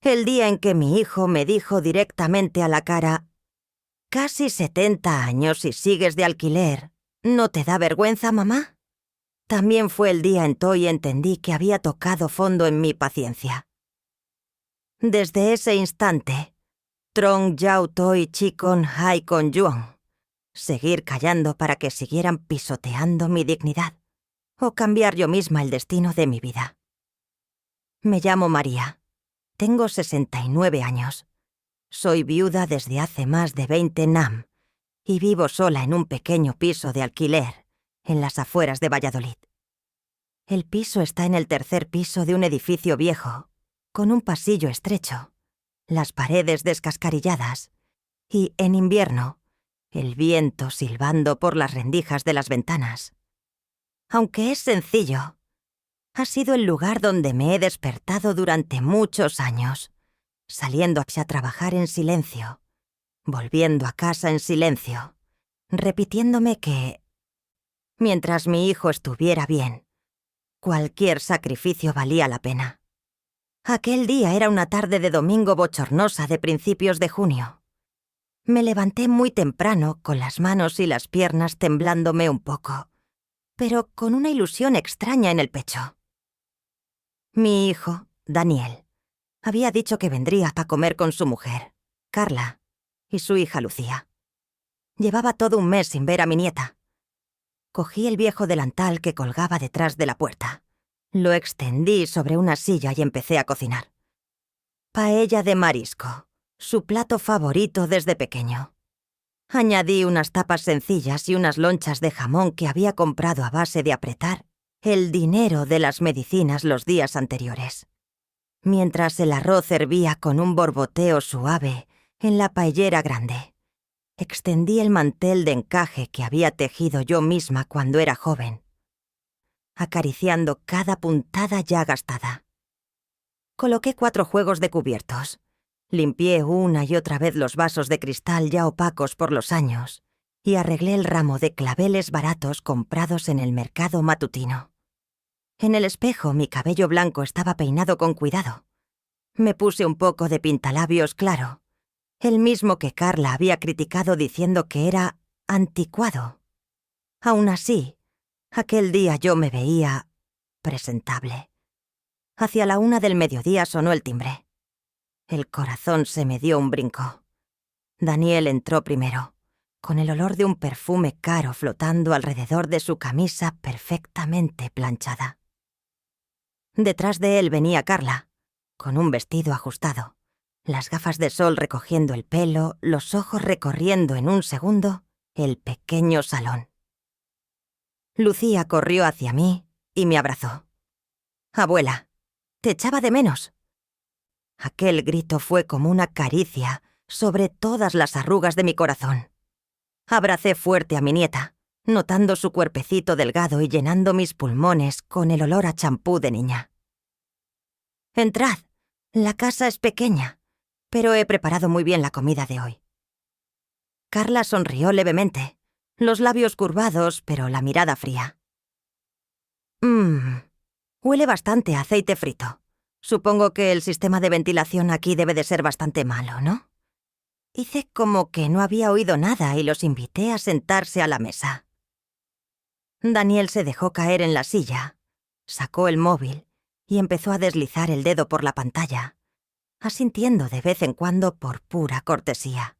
El día en que mi hijo me dijo directamente a la cara: «Casi 70 años y sigues de alquiler. ¿No te da vergüenza, mamá?». También fue el día en que entendí que había tocado fondo en mi paciencia. Desde ese instante, Trong Yau Toi Chi Con Hai Con Yuan. Seguir callando para que siguieran pisoteando mi dignidad, o cambiar yo misma el destino de mi vida. Me llamo María. Tengo 69 años. Soy viuda desde hace más de 20 nam y vivo sola en un pequeño piso de alquiler en las afueras de Valladolid. El piso está en el tercer piso de un edificio viejo, con un pasillo estrecho, las paredes descascarilladas y, en invierno, el viento silbando por las rendijas de las ventanas. Aunque es sencillo, ha sido el lugar donde me he despertado durante muchos años, saliendo a trabajar en silencio, volviendo a casa en silencio, repitiéndome que, mientras mi hijo estuviera bien, cualquier sacrificio valía la pena. Aquel día era una tarde de domingo bochornosa de principios de junio. Me levanté muy temprano, con las manos y las piernas temblándome un poco, pero con una ilusión extraña en el pecho. Mi hijo, Daniel, había dicho que vendría a comer con su mujer, Carla, y su hija Lucía. Llevaba todo un mes sin ver a mi nieta. Cogí el viejo delantal que colgaba detrás de la puerta. Lo extendí sobre una silla y empecé a cocinar. Paella de marisco, su plato favorito desde pequeño. Añadí unas tapas sencillas y unas lonchas de jamón que había comprado a base de apretar el dinero de las medicinas los días anteriores. Mientras el arroz hervía con un borboteo suave en la paellera grande, extendí el mantel de encaje que había tejido yo misma cuando era joven, acariciando cada puntada ya gastada. Coloqué 4 juegos de cubiertos. Limpié una y otra vez los vasos de cristal ya opacos por los años y arreglé el ramo de claveles baratos comprados en el mercado matutino. En el espejo mi cabello blanco estaba peinado con cuidado. Me puse un poco de pintalabios claro, el mismo que Carla había criticado diciendo que era anticuado. Aún así, aquel día yo me veía presentable. Hacia la 1 del mediodía sonó el timbre. El corazón se me dio un brinco. Daniel entró primero, con el olor de un perfume caro flotando alrededor de su camisa perfectamente planchada. Detrás de él venía Carla, con un vestido ajustado, las gafas de sol recogiendo el pelo, los ojos recorriendo en un segundo el pequeño salón. Lucía corrió hacia mí y me abrazó. «Abuela, te echaba de menos». Aquel grito fue como una caricia sobre todas las arrugas de mi corazón. Abracé fuerte a mi nieta, notando su cuerpecito delgado y llenando mis pulmones con el olor a champú de niña. «Entrad, la casa es pequeña, pero he preparado muy bien la comida de hoy». Carla sonrió levemente, los labios curvados, pero la mirada fría. Huele bastante a aceite frito. Supongo que el sistema de ventilación aquí debe de ser bastante malo, ¿no? Hice como que no había oído nada y los invité a sentarse a la mesa. Daniel se dejó caer en la silla, sacó el móvil y empezó a deslizar el dedo por la pantalla, asintiendo de vez en cuando por pura cortesía.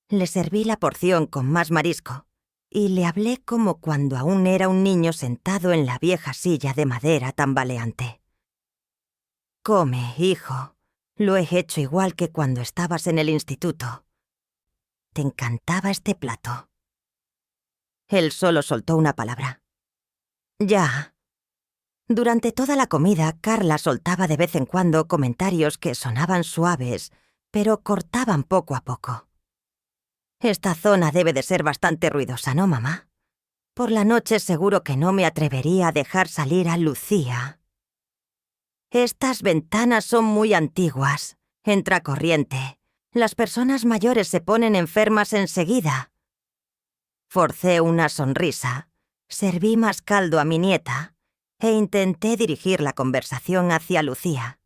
Le serví la porción con más marisco y le hablé como cuando aún era un niño sentado en la vieja silla de madera tambaleante. «Come, hijo. Lo he hecho igual que cuando estabas en el instituto. Te encantaba este plato». Él solo soltó una palabra. «Ya». Durante toda la comida, Carla soltaba de vez en cuando comentarios que sonaban suaves, pero cortaban poco a poco. «Esta zona debe de ser bastante ruidosa, ¿no, mamá? Por la noche seguro que no me atrevería a dejar salir a Lucía. Estas ventanas son muy antiguas. Entra corriente. Las personas mayores se ponen enfermas enseguida». Forcé una sonrisa, serví más caldo a mi nieta e intenté dirigir la conversación hacia Lucía.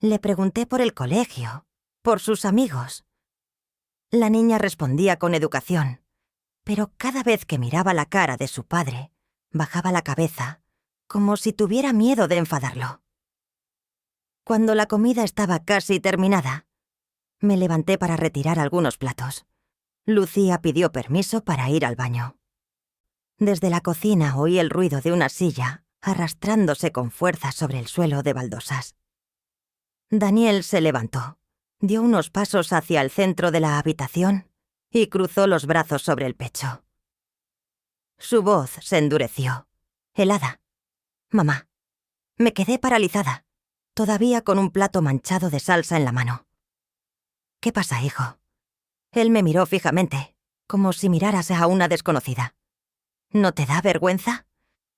Le pregunté por el colegio, por sus amigos. La niña respondía con educación, pero cada vez que miraba la cara de su padre, bajaba la cabeza, como si tuviera miedo de enfadarlo. Cuando la comida estaba casi terminada, me levanté para retirar algunos platos. Lucía pidió permiso para ir al baño. Desde la cocina oí el ruido de una silla arrastrándose con fuerza sobre el suelo de baldosas. Daniel se levantó, dio unos pasos hacia el centro de la habitación y cruzó los brazos sobre el pecho. Su voz se endureció, helada. «Mamá». Me quedé paralizada, todavía con un plato manchado de salsa en la mano. «¿Qué pasa, hijo?» Él me miró fijamente, como si miraras a una desconocida. «¿No te da vergüenza?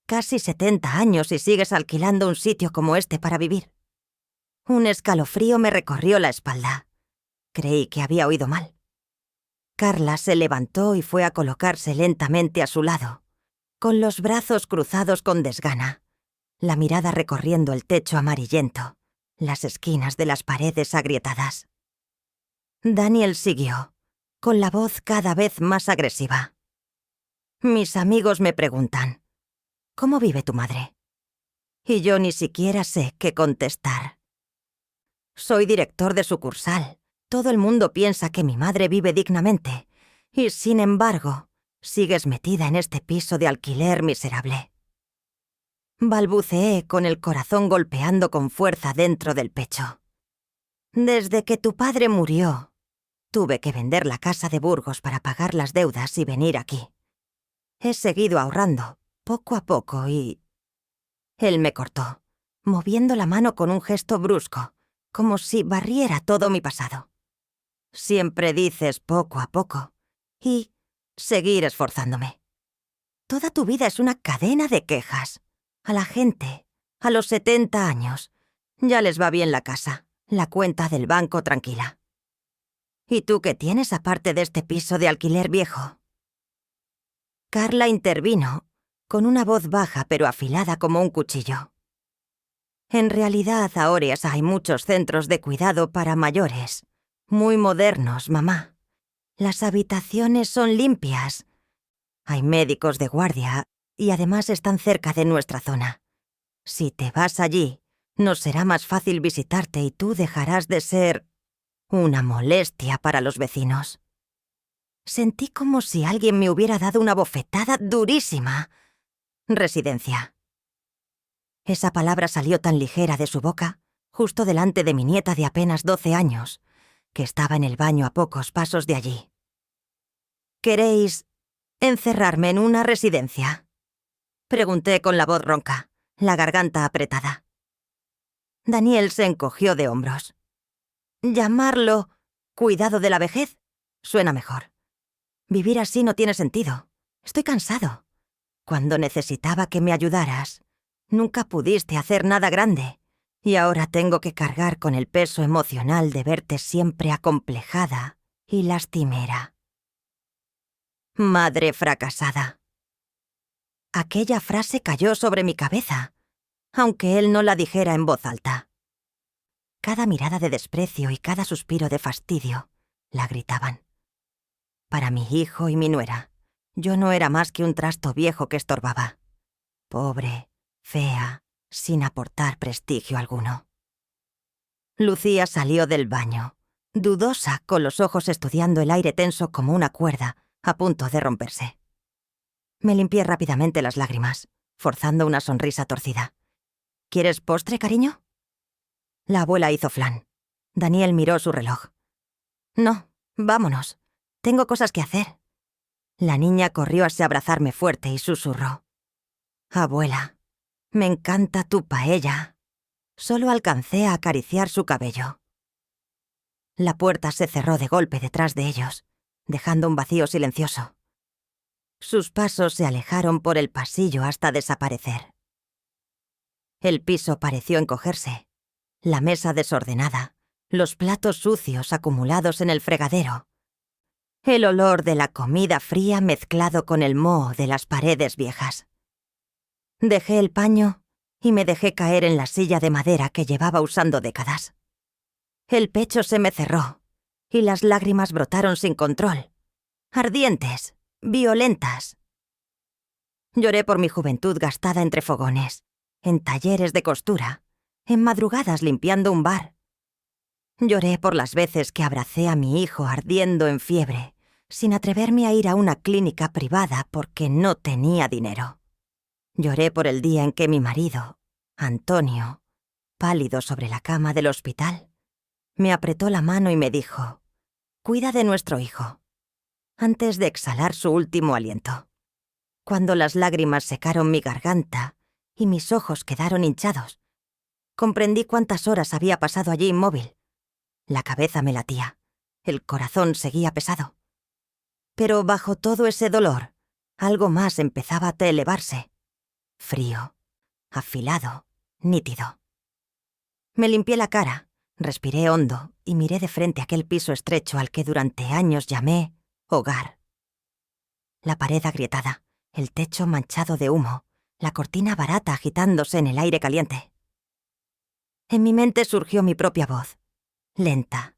Casi 70 años y sigues alquilando un sitio como este para vivir». Un escalofrío me recorrió la espalda. Creí que había oído mal. Carla se levantó y fue a colocarse lentamente a su lado, con los brazos cruzados con desgana, la mirada recorriendo el techo amarillento, las esquinas de las paredes agrietadas. Daniel siguió, con la voz cada vez más agresiva. «Mis amigos me preguntan, ¿cómo vive tu madre?». Y yo ni siquiera sé qué contestar. Soy director de sucursal. Todo el mundo piensa que mi madre vive dignamente. Y sin embargo, sigues metida en este piso de alquiler miserable. Balbuceé con el corazón golpeando con fuerza dentro del pecho. Desde que tu padre murió, tuve que vender la casa de Burgos para pagar las deudas y venir aquí. He seguido ahorrando, poco a poco y... Él me cortó, moviendo la mano con un gesto brusco, como si barriera todo mi pasado. Siempre dices poco a poco y seguir esforzándome. Toda tu vida es una cadena de quejas. A la gente, a los 70 años, ya les va bien la casa, la cuenta del banco tranquila. ¿Y tú qué tienes aparte de este piso de alquiler viejo? Carla intervino, con una voz baja pero afilada como un cuchillo. En realidad, ahora hay muchos centros de cuidado para mayores. Muy modernos, mamá. Las habitaciones son limpias. Hay médicos de guardia y además están cerca de nuestra zona. Si te vas allí, nos será más fácil visitarte y tú dejarás de ser una molestia para los vecinos. Sentí como si alguien me hubiera dado una bofetada durísima. Residencia. Esa palabra salió tan ligera de su boca, justo delante de mi nieta de apenas 12 años, que estaba en el baño a pocos pasos de allí. ¿Queréis encerrarme en una residencia?, pregunté con la voz ronca, la garganta apretada. Daniel se encogió de hombros. Llamarlo cuidado de la vejez suena mejor. Vivir así no tiene sentido. Estoy cansado. Cuando necesitaba que me ayudaras, nunca pudiste hacer nada grande, y ahora tengo que cargar con el peso emocional de verte siempre acomplejada y lastimera. Madre fracasada. Aquella frase cayó sobre mi cabeza, aunque él no la dijera en voz alta. Cada mirada de desprecio y cada suspiro de fastidio la gritaban. Para mi hijo y mi nuera, yo no era más que un trasto viejo que estorbaba. Pobre, fea, sin aportar prestigio alguno. Lucía salió del baño, dudosa, con los ojos estudiando el aire tenso como una cuerda, a punto de romperse. Me limpié rápidamente las lágrimas, forzando una sonrisa torcida. ¿Quieres postre, cariño? La abuela hizo flan. Daniel miró su reloj. No, vámonos. Tengo cosas que hacer. La niña corrió hacia abrazarme fuerte y susurró. Abuela, me encanta tu paella. Solo alcancé a acariciar su cabello. La puerta se cerró de golpe detrás de ellos, dejando un vacío silencioso. Sus pasos se alejaron por el pasillo hasta desaparecer. El piso pareció encogerse, la mesa desordenada, los platos sucios acumulados en el fregadero, el olor de la comida fría mezclado con el moho de las paredes viejas. Dejé el paño y me dejé caer en la silla de madera que llevaba usando décadas. El pecho se me cerró y las lágrimas brotaron sin control, ardientes, violentas. Lloré por mi juventud gastada entre fogones, en talleres de costura, en madrugadas limpiando un bar. Lloré por las veces que abracé a mi hijo ardiendo en fiebre, sin atreverme a ir a una clínica privada porque no tenía dinero. Lloré por el día en que mi marido, Antonio, pálido sobre la cama del hospital, me apretó la mano y me dijo: «Cuida de nuestro hijo», antes de exhalar su último aliento. Cuando las lágrimas secaron mi garganta y mis ojos quedaron hinchados, comprendí cuántas horas había pasado allí inmóvil. La cabeza me latía, el corazón seguía pesado. Pero bajo todo ese dolor, algo más empezaba a elevarse. Frío, afilado, nítido. Me limpié la cara, respiré hondo y miré de frente aquel piso estrecho al que durante años llamé hogar. La pared agrietada, el techo manchado de humo, la cortina barata agitándose en el aire caliente. En mi mente surgió mi propia voz, lenta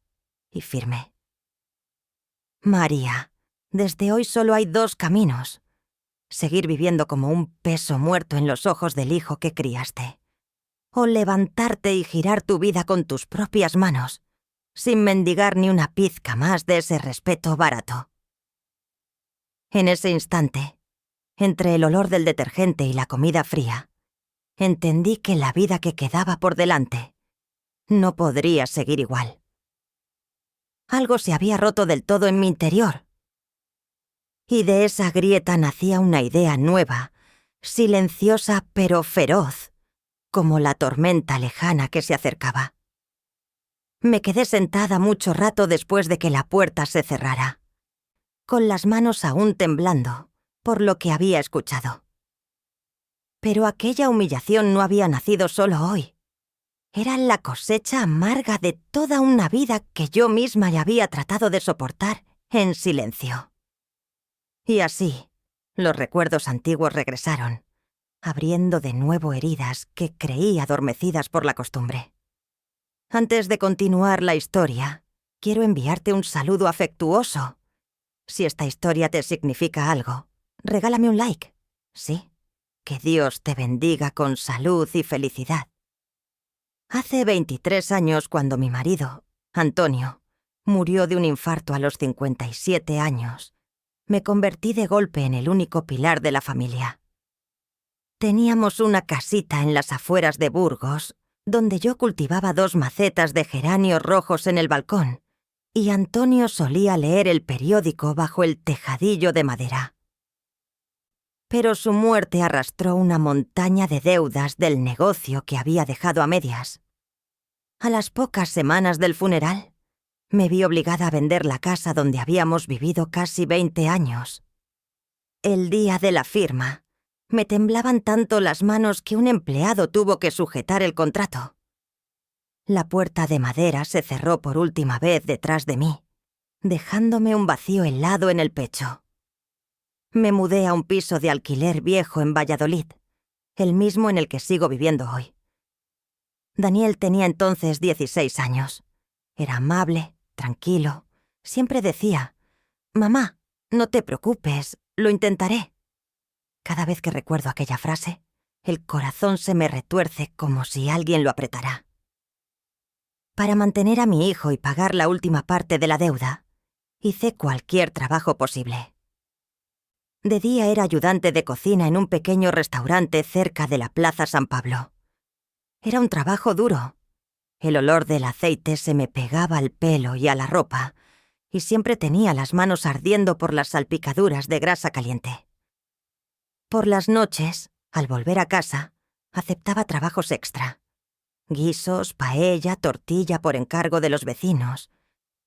y firme. «María, desde hoy solo hay 2 caminos. Seguir viviendo como un peso muerto en los ojos del hijo que criaste. O levantarte y girar tu vida con tus propias manos, sin mendigar ni una pizca más de ese respeto barato». En ese instante, entre el olor del detergente y la comida fría, entendí que la vida que quedaba por delante no podría seguir igual. Algo se había roto del todo en mi interior. Y de esa grieta nacía una idea nueva, silenciosa pero feroz, como la tormenta lejana que se acercaba. Me quedé sentada mucho rato después de que la puerta se cerrara, con las manos aún temblando por lo que había escuchado. Pero aquella humillación no había nacido solo hoy. Era la cosecha amarga de toda una vida que yo misma ya había tratado de soportar en silencio. Y así, los recuerdos antiguos regresaron, abriendo de nuevo heridas que creí adormecidas por la costumbre. Antes de continuar la historia, quiero enviarte un saludo afectuoso. Si esta historia te significa algo, regálame un like. Sí, que Dios te bendiga con salud y felicidad. Hace 23 años, cuando mi marido, Antonio, murió de un infarto a los 57 años, me convertí de golpe en el único pilar de la familia. Teníamos una casita en las afueras de Burgos, donde yo cultivaba 2 macetas de geranios rojos en el balcón, y Antonio solía leer el periódico bajo el tejadillo de madera. Pero su muerte arrastró una montaña de deudas del negocio que había dejado a medias. A las pocas semanas del funeral, me vi obligada a vender la casa donde habíamos vivido casi 20 años. El día de la firma, me temblaban tanto las manos que un empleado tuvo que sujetar el contrato. La puerta de madera se cerró por última vez detrás de mí, dejándome un vacío helado en el pecho. Me mudé a un piso de alquiler viejo en Valladolid, el mismo en el que sigo viviendo hoy. Daniel tenía entonces 16 años. Era amable, tranquilo. Siempre decía: «Mamá, no te preocupes, lo intentaré». Cada vez que recuerdo aquella frase, el corazón se me retuerce como si alguien lo apretara. Para mantener a mi hijo y pagar la última parte de la deuda, hice cualquier trabajo posible. De día era ayudante de cocina en un pequeño restaurante cerca de la Plaza San Pablo. Era un trabajo duro. El olor del aceite se me pegaba al pelo y a la ropa, y siempre tenía las manos ardiendo por las salpicaduras de grasa caliente. Por las noches, al volver a casa, aceptaba trabajos extra. Guisos, paella, tortilla por encargo de los vecinos,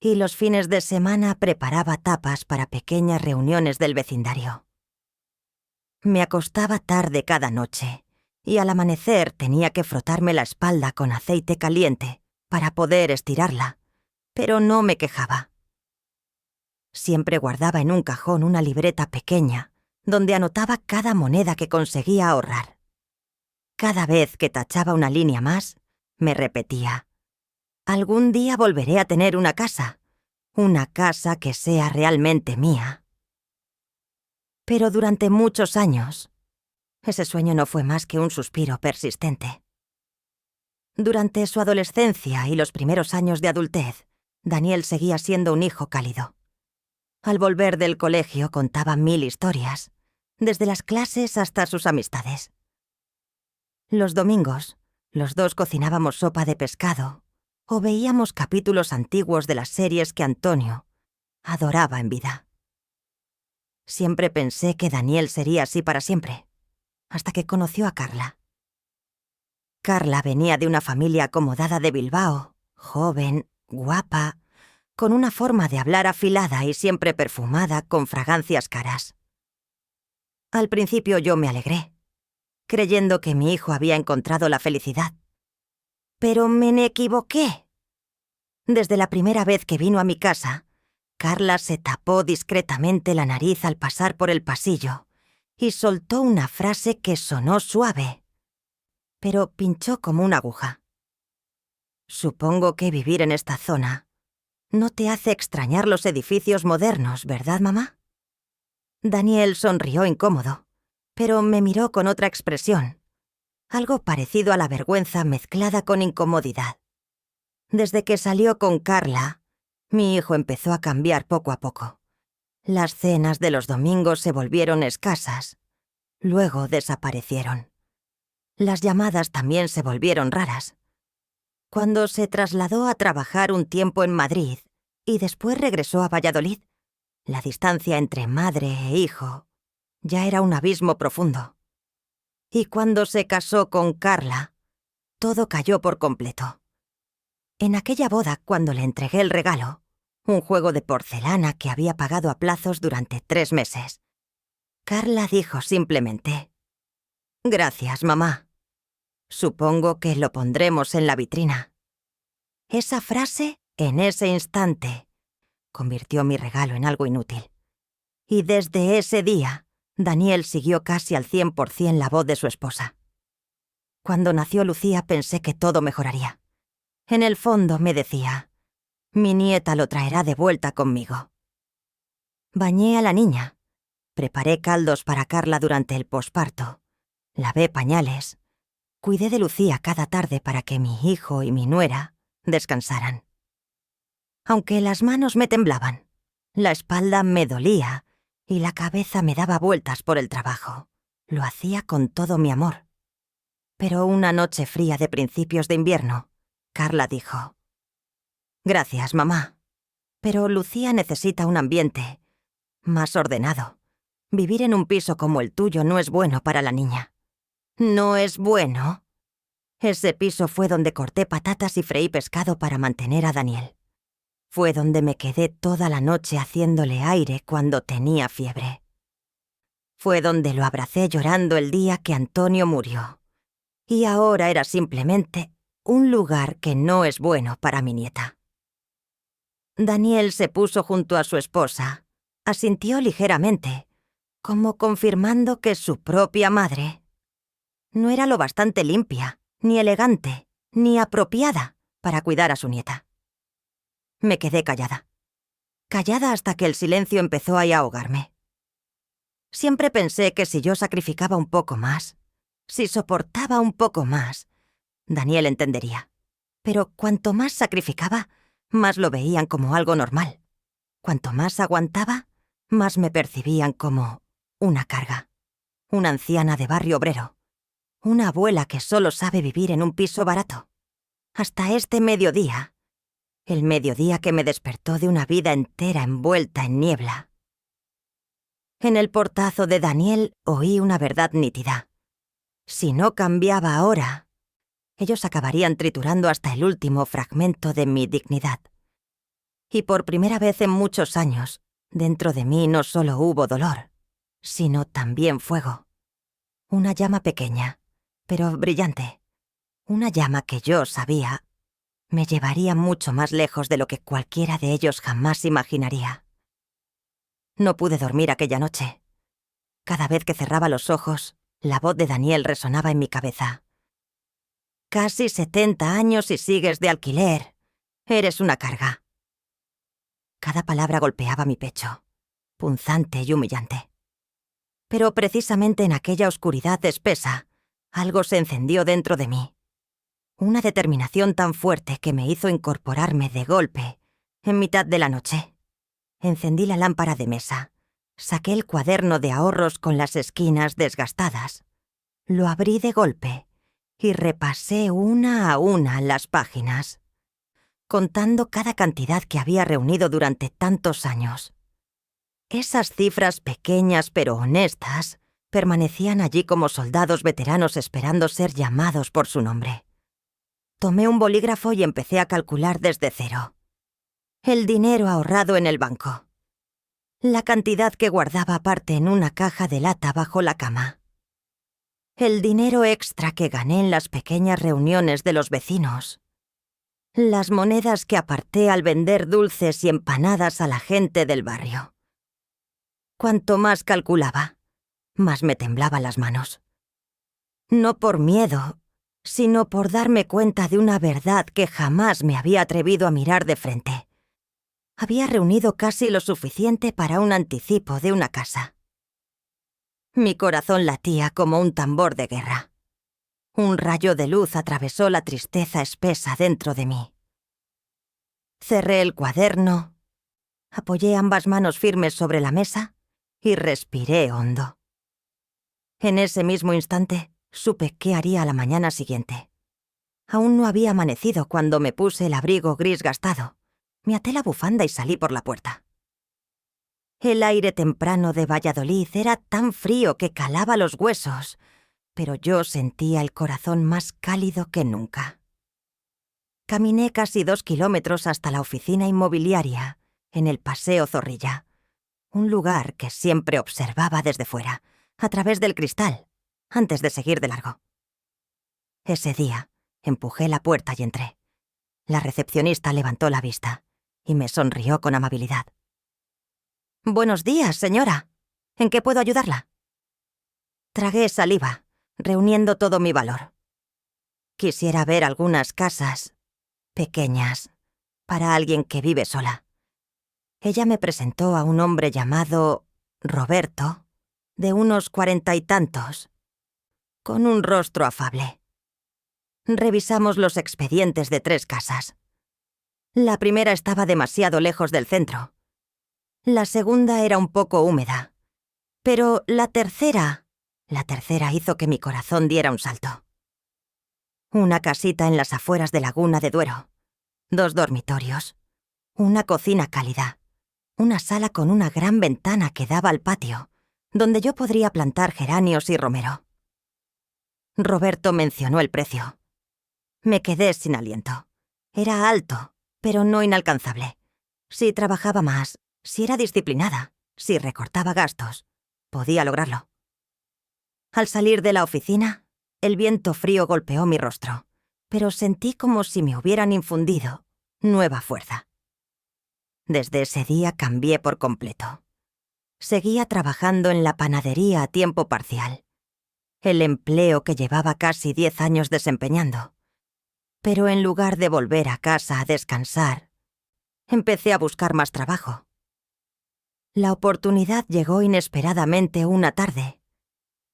y los fines de semana preparaba tapas para pequeñas reuniones del vecindario. Me acostaba tarde cada noche, y al amanecer tenía que frotarme la espalda con aceite caliente para poder estirarla, pero no me quejaba. Siempre guardaba en un cajón una libreta pequeña, donde anotaba cada moneda que conseguía ahorrar. Cada vez que tachaba una línea más, me repetía: Algún día volveré a tener una casa que sea realmente mía. Pero durante muchos años, ese sueño no fue más que un suspiro persistente. Durante su adolescencia y los primeros años de adultez, Daniel seguía siendo un hijo cálido. Al volver del colegio contaba 1000 historias, desde las clases hasta sus amistades. Los domingos, los dos cocinábamos sopa de pescado o veíamos capítulos antiguos de las series que Antonio adoraba en vida. Siempre pensé que Daniel sería así para siempre, hasta que conoció a Carla. Carla venía de una familia acomodada de Bilbao, joven, guapa, con una forma de hablar afilada y siempre perfumada con fragancias caras. Al principio yo me alegré, creyendo que mi hijo había encontrado la felicidad. Pero me equivoqué. Desde la primera vez que vino a mi casa, Carla se tapó discretamente la nariz al pasar por el pasillo y soltó una frase que sonó suave, pero pinchó como una aguja. Supongo que vivir en esta zona no te hace extrañar los edificios modernos, ¿verdad, mamá? Daniel sonrió incómodo, pero me miró con otra expresión, algo parecido a la vergüenza mezclada con incomodidad. Desde que salió con Carla, mi hijo empezó a cambiar poco a poco. Las cenas de los domingos se volvieron escasas, luego desaparecieron. Las llamadas también se volvieron raras. Cuando se trasladó a trabajar un tiempo en Madrid y después regresó a Valladolid, la distancia entre madre e hijo ya era un abismo profundo. Y cuando se casó con Carla, todo cayó por completo. En aquella boda, cuando le entregué el regalo, un juego de porcelana que había pagado a plazos durante 3 meses, Carla dijo simplemente: «Gracias, mamá. Supongo que lo pondremos en la vitrina». Esa frase, en ese instante, convirtió mi regalo en algo inútil. Y desde ese día, Daniel siguió casi al 100% la voz de su esposa. Cuando nació Lucía pensé que todo mejoraría. En el fondo me decía: mi nieta lo traerá de vuelta conmigo. Bañé a la niña, preparé caldos para Carla durante el posparto, lavé pañales, cuidé de Lucía cada tarde para que mi hijo y mi nuera descansaran. Aunque las manos me temblaban, la espalda me dolía y la cabeza me daba vueltas por el trabajo, lo hacía con todo mi amor. Pero una noche fría de principios de invierno, Carla dijo: «Gracias, mamá, pero Lucía necesita un ambiente más ordenado. Vivir en un piso como el tuyo no es bueno para la niña». «¿No es bueno?» Ese piso fue donde corté patatas y freí pescado para mantener a Daniel. Fue donde me quedé toda la noche haciéndole aire cuando tenía fiebre. Fue donde lo abracé llorando el día que Antonio murió. Y ahora era simplemente un lugar que no es bueno para mi nieta. Daniel se puso junto a su esposa, asintió ligeramente, como confirmando que su propia madre no era lo bastante limpia, ni elegante, ni apropiada para cuidar a su nieta. Me quedé callada hasta que el silencio empezó a ahogarme. Siempre pensé que si yo sacrificaba un poco más, si soportaba un poco más, Daniel entendería. Pero cuanto más sacrificaba, más lo veían como algo normal. Cuanto más aguantaba, más me percibían como una carga. Una anciana de barrio obrero. Una abuela que solo sabe vivir en un piso barato. Hasta este mediodía. El mediodía que me despertó de una vida entera envuelta en niebla. En el portazo de Daniel oí una verdad nítida. Si no cambiaba ahora, ellos acabarían triturando hasta el último fragmento de mi dignidad. Y por primera vez en muchos años, dentro de mí no solo hubo dolor, sino también fuego. Una llama pequeña, pero brillante. Una llama que yo sabía me llevaría mucho más lejos de lo que cualquiera de ellos jamás imaginaría. No pude dormir aquella noche. Cada vez que cerraba los ojos, la voz de Daniel resonaba en mi cabeza. «Casi 70 años y sigues de alquiler. Eres una carga. Cada palabra golpeaba mi pecho, punzante y humillante. Pero precisamente en aquella oscuridad espesa, algo se encendió dentro de mí. Una determinación tan fuerte que me hizo incorporarme de golpe, en mitad de la noche. Encendí la lámpara de mesa, saqué el cuaderno de ahorros con las esquinas desgastadas, lo abrí de golpe y repasé una a una las páginas, contando cada cantidad que había reunido durante tantos años. Esas cifras pequeñas pero honestas permanecían allí como soldados veteranos esperando ser llamados por su nombre. Tomé un bolígrafo y empecé a calcular desde cero. El dinero ahorrado en el banco. La cantidad que guardaba aparte en una caja de lata bajo la cama. El dinero extra que gané en las pequeñas reuniones de los vecinos. Las monedas que aparté al vender dulces y empanadas a la gente del barrio. Cuanto más calculaba, más me temblaban las manos. No por miedo, sino por darme cuenta de una verdad que jamás me había atrevido a mirar de frente. Había reunido casi lo suficiente para un anticipo de una casa. Mi corazón latía como un tambor de guerra. Un rayo de luz atravesó la tristeza espesa dentro de mí. Cerré el cuaderno, apoyé ambas manos firmes sobre la mesa y respiré hondo. En ese mismo instante, supe qué haría a la mañana siguiente. Aún no había amanecido cuando me puse el abrigo gris gastado. Me até la bufanda y salí por la puerta. El aire temprano de Valladolid era tan frío que calaba los huesos, pero yo sentía el corazón más cálido que nunca. Caminé casi 2 kilómetros hasta la oficina inmobiliaria, en el Paseo Zorrilla, un lugar que siempre observaba desde fuera, a través del cristal, antes de seguir de largo. Ese día, empujé la puerta y entré. La recepcionista levantó la vista y me sonrió con amabilidad. «Buenos días, señora. ¿En qué puedo ayudarla?» Tragué saliva, reuniendo todo mi valor. Quisiera ver algunas casas pequeñas para alguien que vive sola. Ella me presentó a un hombre llamado Roberto, de unos 40 y tantos, con un rostro afable. Revisamos los expedientes de 3 casas. La primera estaba demasiado lejos del centro. La segunda era un poco húmeda. Pero la tercera hizo que mi corazón diera un salto. Una casita en las afueras de Laguna de Duero. 2 dormitorios. Una cocina cálida. Una sala con una gran ventana que daba al patio, donde yo podría plantar geranios y romero. Roberto mencionó el precio. Me quedé sin aliento. Era alto, pero no inalcanzable. Si trabajaba más, si era disciplinada, si recortaba gastos, podía lograrlo. Al salir de la oficina, el viento frío golpeó mi rostro, pero sentí como si me hubieran infundido nueva fuerza. Desde ese día cambié por completo. Seguía trabajando en la panadería a tiempo parcial, el empleo que llevaba casi 10 años desempeñando. Pero en lugar de volver a casa a descansar, empecé a buscar más trabajo. La oportunidad llegó inesperadamente una tarde.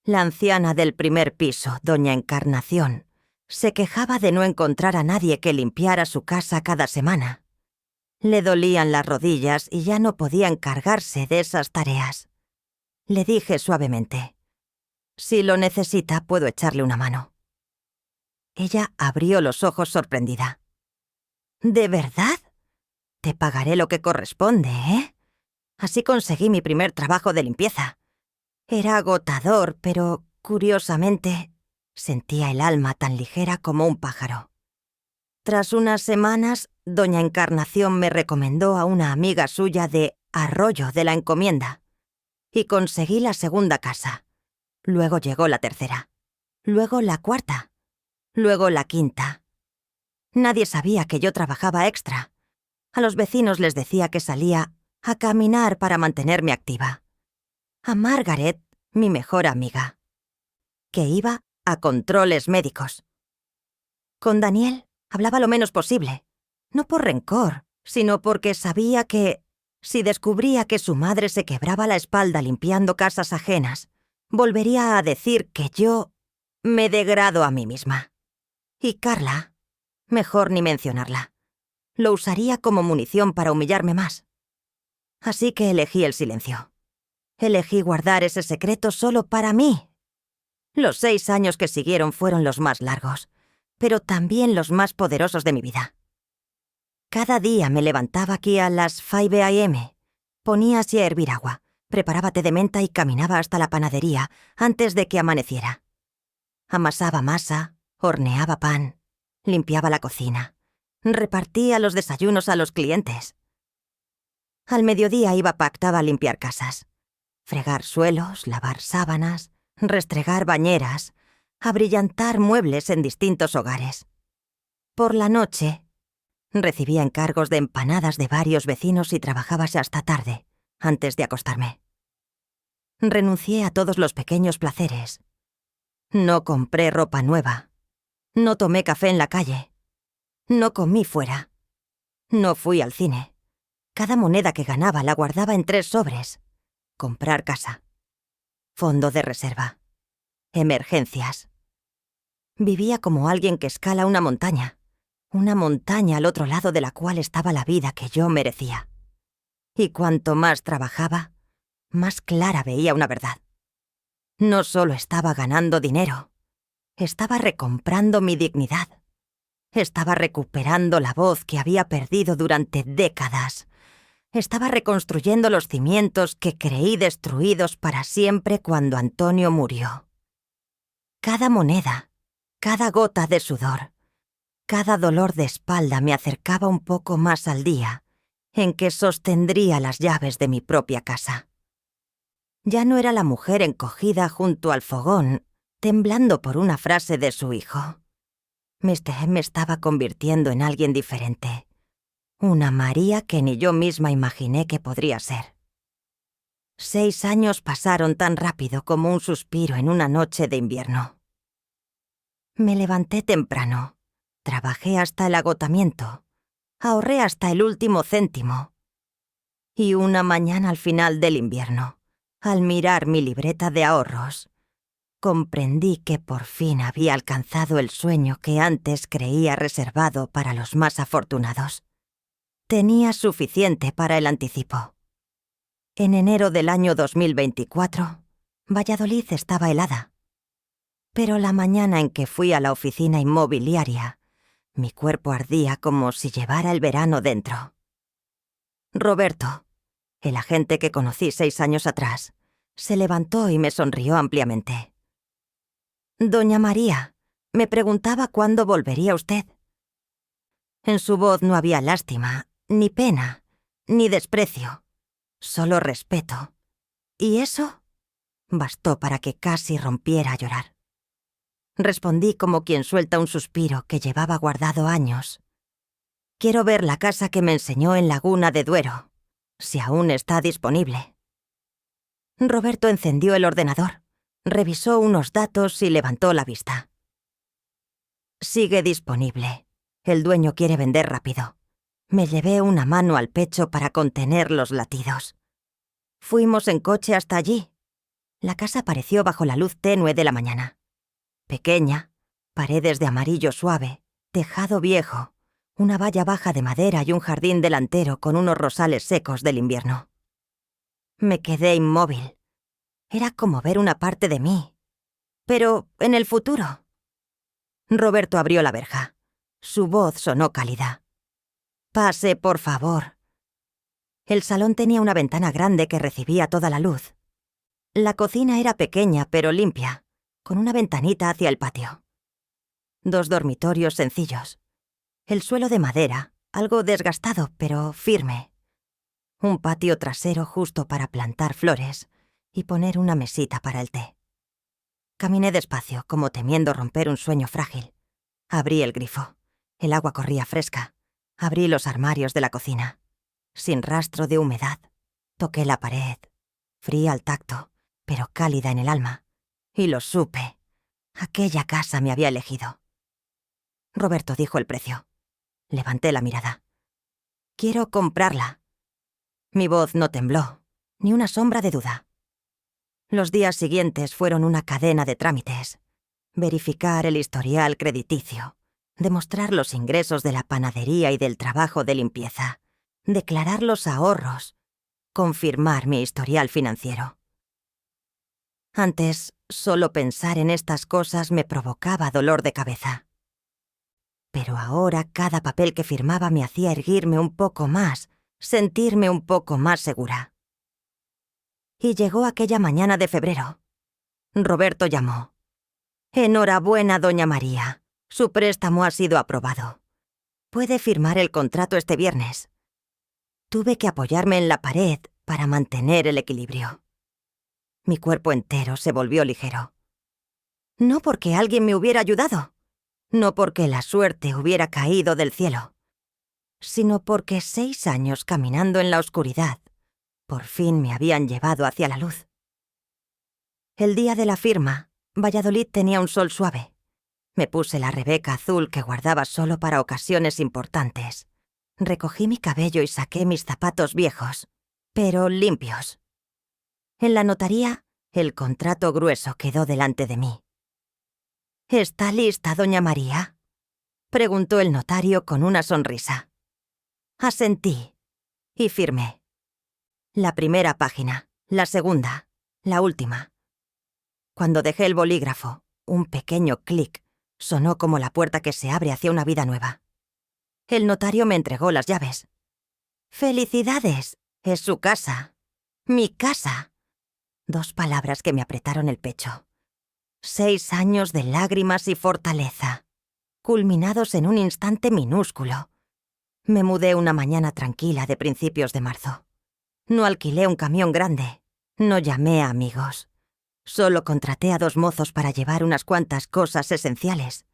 La anciana del primer piso, doña Encarnación, se quejaba de no encontrar a nadie que limpiara su casa cada semana. Le dolían las rodillas y ya no podía encargarse de esas tareas. Le dije suavemente: «Si lo necesita, puedo echarle una mano». Ella abrió los ojos sorprendida. «¿De verdad? Te pagaré lo que corresponde, ¿eh?» Así conseguí mi primer trabajo de limpieza. Era agotador, pero, curiosamente, sentía el alma tan ligera como un pájaro. Tras unas semanas, doña Encarnación me recomendó a una amiga suya de Arroyo de la Encomienda, y conseguí la segunda casa. Luego llegó la tercera, luego la cuarta, luego la quinta. Nadie sabía que yo trabajaba extra. A los vecinos les decía que salía a caminar para mantenerme activa. A Margaret, mi mejor amiga, que iba a controles médicos. Con Daniel hablaba lo menos posible. No por rencor, sino porque sabía que, si descubría que su madre se quebraba la espalda limpiando casas ajenas, volvería a decir que yo me degrado a mí misma. Y Carla, mejor ni mencionarla, lo usaría como munición para humillarme más. Así que elegí el silencio. Elegí guardar ese secreto solo para mí. Los 6 años que siguieron fueron los más largos, pero también los más poderosos de mi vida. Cada día me levantaba aquí a las 5 a.m., ponía así a hervir agua, preparaba té de menta y caminaba hasta la panadería antes de que amaneciera. Amasaba masa, horneaba pan, limpiaba la cocina, repartía los desayunos a los clientes. Al mediodía iba pactada a limpiar casas, fregar suelos, lavar sábanas, restregar bañeras, abrillantar muebles en distintos hogares. Por la noche, recibía encargos de empanadas de varios vecinos y trabajabas hasta tarde, antes de acostarme. Renuncié a todos los pequeños placeres. No compré ropa nueva. No tomé café en la calle. No comí fuera. No fui al cine. Cada moneda que ganaba la guardaba en 3 sobres. Comprar casa. Fondo de reserva. Emergencias. Vivía como alguien que escala una montaña al otro lado de la cual estaba la vida que yo merecía. Y cuanto más trabajaba, más clara veía una verdad. No solo estaba ganando dinero, estaba recomprando mi dignidad. Estaba recuperando la voz que había perdido durante décadas. Estaba reconstruyendo los cimientos que creí destruidos para siempre cuando Antonio murió. Cada moneda, cada gota de sudor, cada dolor de espalda me acercaba un poco más al día en que sostendría las llaves de mi propia casa. Ya no era la mujer encogida junto al fogón, temblando por una frase de su hijo. Me estaba convirtiendo en alguien diferente. Una María que ni yo misma imaginé que podría ser. 6 años pasaron tan rápido como un suspiro en una noche de invierno. Me levanté temprano, trabajé hasta el agotamiento, ahorré hasta el último céntimo. Y una mañana al final del invierno, al mirar mi libreta de ahorros, comprendí que por fin había alcanzado el sueño que antes creía reservado para los más afortunados. Tenía suficiente para el anticipo. En enero del año 2024, Valladolid estaba helada. Pero la mañana en que fui a la oficina inmobiliaria, mi cuerpo ardía como si llevara el verano dentro. Roberto, el agente que conocí 6 años atrás, se levantó y me sonrió ampliamente. «Doña María, me preguntaba cuándo volvería usted». En su voz no había lástima, ni pena, ni desprecio, solo respeto. ¿Y eso? Bastó para que casi rompiera a llorar. Respondí como quien suelta un suspiro que llevaba guardado años. «Quiero ver la casa que me enseñó en Laguna de Duero, si aún está disponible». Roberto encendió el ordenador, revisó unos datos y levantó la vista. «Sigue disponible. El dueño quiere vender rápido». Me llevé una mano al pecho para contener los latidos. Fuimos en coche hasta allí. La casa apareció bajo la luz tenue de la mañana. Pequeña, paredes de amarillo suave, tejado viejo, una valla baja de madera y un jardín delantero con unos rosales secos del invierno. Me quedé inmóvil. Era como ver una parte de mí. Pero en el futuro. Roberto abrió la verja. Su voz sonó cálida. «Pase, por favor». El salón tenía una ventana grande que recibía toda la luz. La cocina era pequeña pero limpia, con una ventanita hacia el patio. 2 dormitorios sencillos. El suelo de madera, algo desgastado pero firme. Un patio trasero justo para plantar flores y poner una mesita para el té. Caminé despacio, como temiendo romper un sueño frágil. Abrí el grifo. El agua corría fresca. Abrí los armarios de la cocina. Sin rastro de humedad. Toqué la pared. Fría al tacto, pero cálida en el alma. Y lo supe. Aquella casa me había elegido. Roberto dijo el precio. Levanté la mirada. «Quiero comprarla». Mi voz no tembló, ni una sombra de duda. Los días siguientes fueron una cadena de trámites. Verificar el historial crediticio, demostrar los ingresos de la panadería y del trabajo de limpieza, declarar los ahorros, confirmar mi historial financiero. Antes, solo pensar en estas cosas me provocaba dolor de cabeza. Pero ahora cada papel que firmaba me hacía erguirme un poco más, sentirme un poco más segura. Y llegó aquella mañana de febrero. Roberto llamó. «Enhorabuena, doña María. Su préstamo ha sido aprobado. Puede firmar el contrato este viernes». Tuve que apoyarme en la pared para mantener el equilibrio. Mi cuerpo entero se volvió ligero. No porque alguien me hubiera ayudado, no porque la suerte hubiera caído del cielo, sino porque 6 años caminando en la oscuridad por fin me habían llevado hacia la luz. El día de la firma, Valladolid tenía un sol suave. Me puse la rebeca azul que guardaba solo para ocasiones importantes. Recogí mi cabello y saqué mis zapatos viejos, pero limpios. En la notaría, el contrato grueso quedó delante de mí. «¿Está lista, doña María?», preguntó el notario con una sonrisa. Asentí y firmé. La primera página, la segunda, la última. Cuando dejé el bolígrafo, un pequeño clic sonó como la puerta que se abre hacia una vida nueva. El notario me entregó las llaves. «¡Felicidades! Es su casa. Mi casa». 2 palabras que me apretaron el pecho. 6 años de lágrimas y fortaleza, culminados en un instante minúsculo. Me mudé una mañana tranquila de principios de marzo. No alquilé un camión grande, no llamé a amigos. Solo contraté a 2 mozos para llevar unas cuantas cosas esenciales.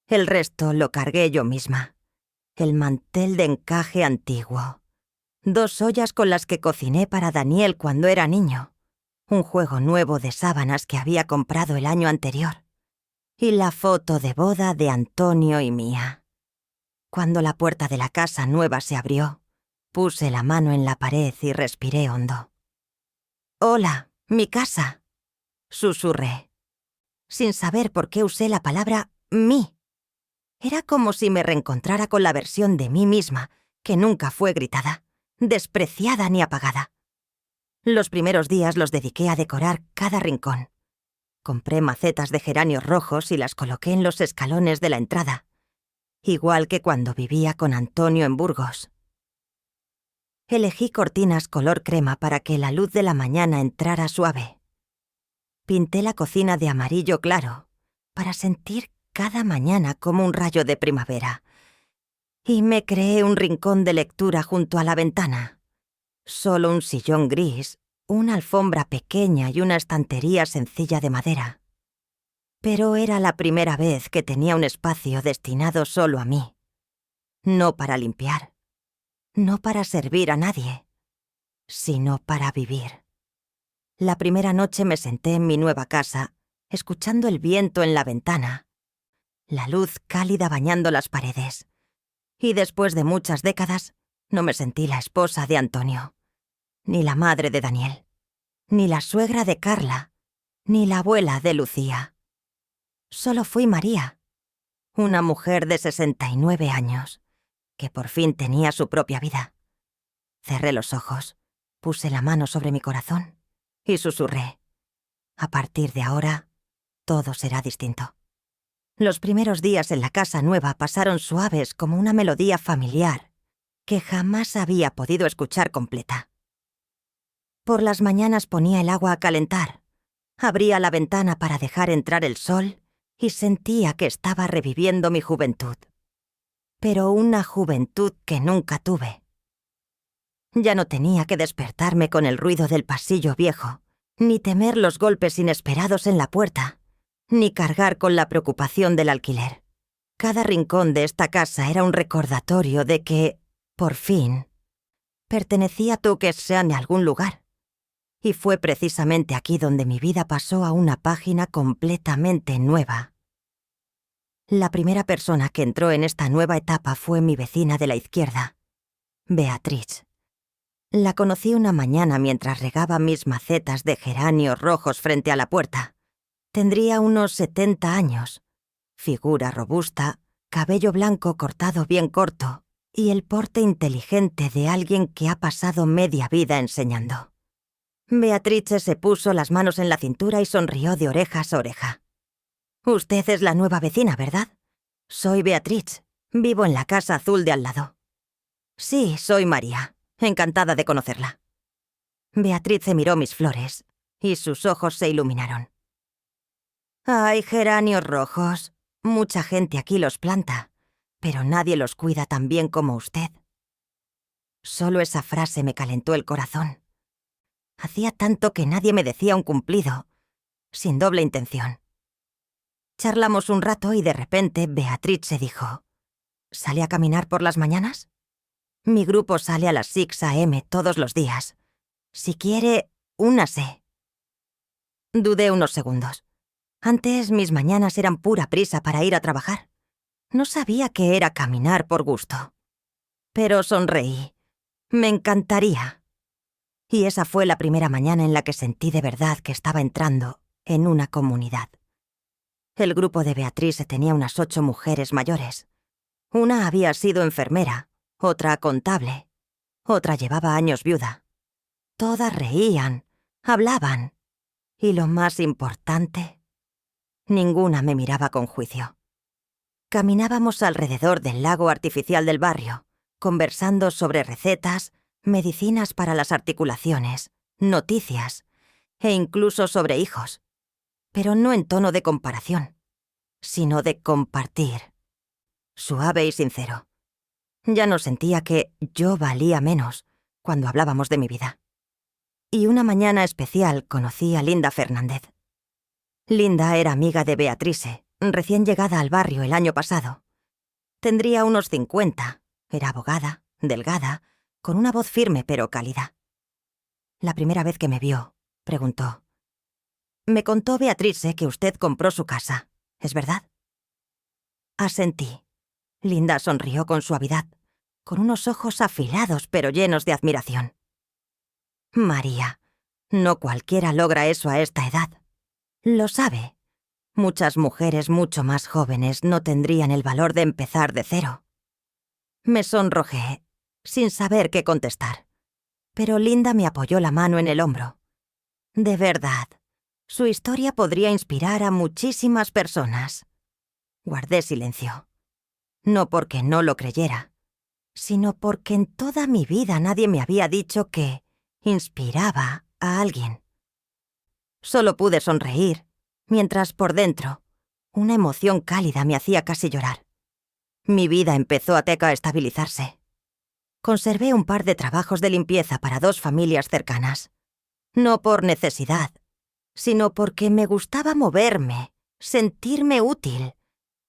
El resto lo cargué yo misma. El mantel de encaje antiguo. 2 ollas con las que cociné para Daniel cuando era niño. Un juego nuevo de sábanas que había comprado el año anterior. Y la foto de boda de Antonio y mía. Cuando la puerta de la casa nueva se abrió, puse la mano en la pared y respiré hondo. «Hola, mi casa», susurré, sin saber por qué usé la palabra «mí». Era como si me reencontrara con la versión de mí misma, que nunca fue gritada, despreciada ni apagada. Los primeros días los dediqué a decorar cada rincón. Compré macetas de geranios rojos y las coloqué en los escalones de la entrada, igual que cuando vivía con Antonio en Burgos. Elegí cortinas color crema para que la luz de la mañana entrara suave. Pinté la cocina de amarillo claro, para sentir cada mañana como un rayo de primavera. Y me creé un rincón de lectura junto a la ventana. Solo un sillón gris, una alfombra pequeña y una estantería sencilla de madera. Pero era la primera vez que tenía un espacio destinado solo a mí. No para limpiar, no para servir a nadie, sino para vivir. La primera noche me senté en mi nueva casa, escuchando el viento en la ventana, la luz cálida bañando las paredes. Y después de muchas décadas, no me sentí la esposa de Antonio, ni la madre de Daniel, ni la suegra de Carla, ni la abuela de Lucía. Solo fui María, una mujer de 69 años, que por fin tenía su propia vida. Cerré los ojos, puse la mano sobre mi corazón y susurré: «A partir de ahora, todo será distinto». Los primeros días en la casa nueva pasaron suaves como una melodía familiar que jamás había podido escuchar completa. Por las mañanas ponía el agua a calentar, abría la ventana para dejar entrar el sol y sentía que estaba reviviendo mi juventud. Pero una juventud que nunca tuve. Ya no tenía que despertarme con el ruido del pasillo viejo, ni temer los golpes inesperados en la puerta, ni cargar con la preocupación del alquiler. Cada rincón de esta casa era un recordatorio de que, por fin, pertenecía a Tuquessean de algún lugar. Y fue precisamente aquí donde mi vida pasó a una página completamente nueva. La primera persona que entró en esta nueva etapa fue mi vecina de la izquierda, Beatriz. La conocí una mañana mientras regaba mis macetas de geranios rojos frente a la puerta. Tendría unos 70 años, figura robusta, cabello blanco cortado bien corto y el porte inteligente de alguien que ha pasado media vida enseñando. Beatriz se puso las manos en la cintura y sonrió de orejas a oreja. «Usted es la nueva vecina, ¿verdad? Soy Beatriz. Vivo en la casa azul de al lado». «Sí, soy María. Encantada de conocerla». Beatriz miró mis flores y sus ojos se iluminaron. «Hay geranios rojos. Mucha gente aquí los planta, pero nadie los cuida tan bien como usted». Solo esa frase me calentó el corazón. Hacía tanto que nadie me decía un cumplido, sin doble intención. Charlamos un rato y de repente Beatriz se dijo: «¿Sale a caminar por las mañanas? Mi grupo sale a las 6 a.m. todos los días. Si quiere, únase». Dudé unos segundos. Antes mis mañanas eran pura prisa para ir a trabajar. No sabía qué era caminar por gusto. Pero sonreí. Me encantaría. Y esa fue la primera mañana en la que sentí de verdad que estaba entrando en una comunidad. El grupo de Beatriz tenía unas 8 mujeres mayores. Una había sido enfermera, otra contable, otra llevaba años viuda. Todas reían, hablaban. Y lo más importante, ninguna me miraba con juicio. Caminábamos alrededor del lago artificial del barrio, conversando sobre recetas, medicinas para las articulaciones, noticias e incluso sobre hijos. Pero no en tono de comparación, sino de compartir. Suave y sincero. Ya no sentía que yo valía menos cuando hablábamos de mi vida. Y una mañana especial conocí a Linda Fernández. Linda era amiga de Beatrice, recién llegada al barrio el año pasado. Tendría unos 50, era abogada, delgada, con una voz firme pero cálida. La primera vez que me vio, preguntó: «Me contó Beatrice que usted compró su casa, ¿es verdad?». Asentí. Linda sonrió con suavidad, con unos ojos afilados pero llenos de admiración. «María, no cualquiera logra eso a esta edad. Lo sabe. Muchas mujeres mucho más jóvenes no tendrían el valor de empezar de cero». Me sonrojé, sin saber qué contestar. Pero Linda me apoyó la mano en el hombro. «De verdad, su historia podría inspirar a muchísimas personas». Guardé silencio. No porque no lo creyera, sino porque en toda mi vida nadie me había dicho que inspiraba a alguien. Solo pude sonreír, mientras por dentro una emoción cálida me hacía casi llorar. Mi vida empezó a estabilizarse. Conservé un par de trabajos de limpieza para 2 familias cercanas. No por necesidad, sino porque me gustaba moverme, sentirme útil,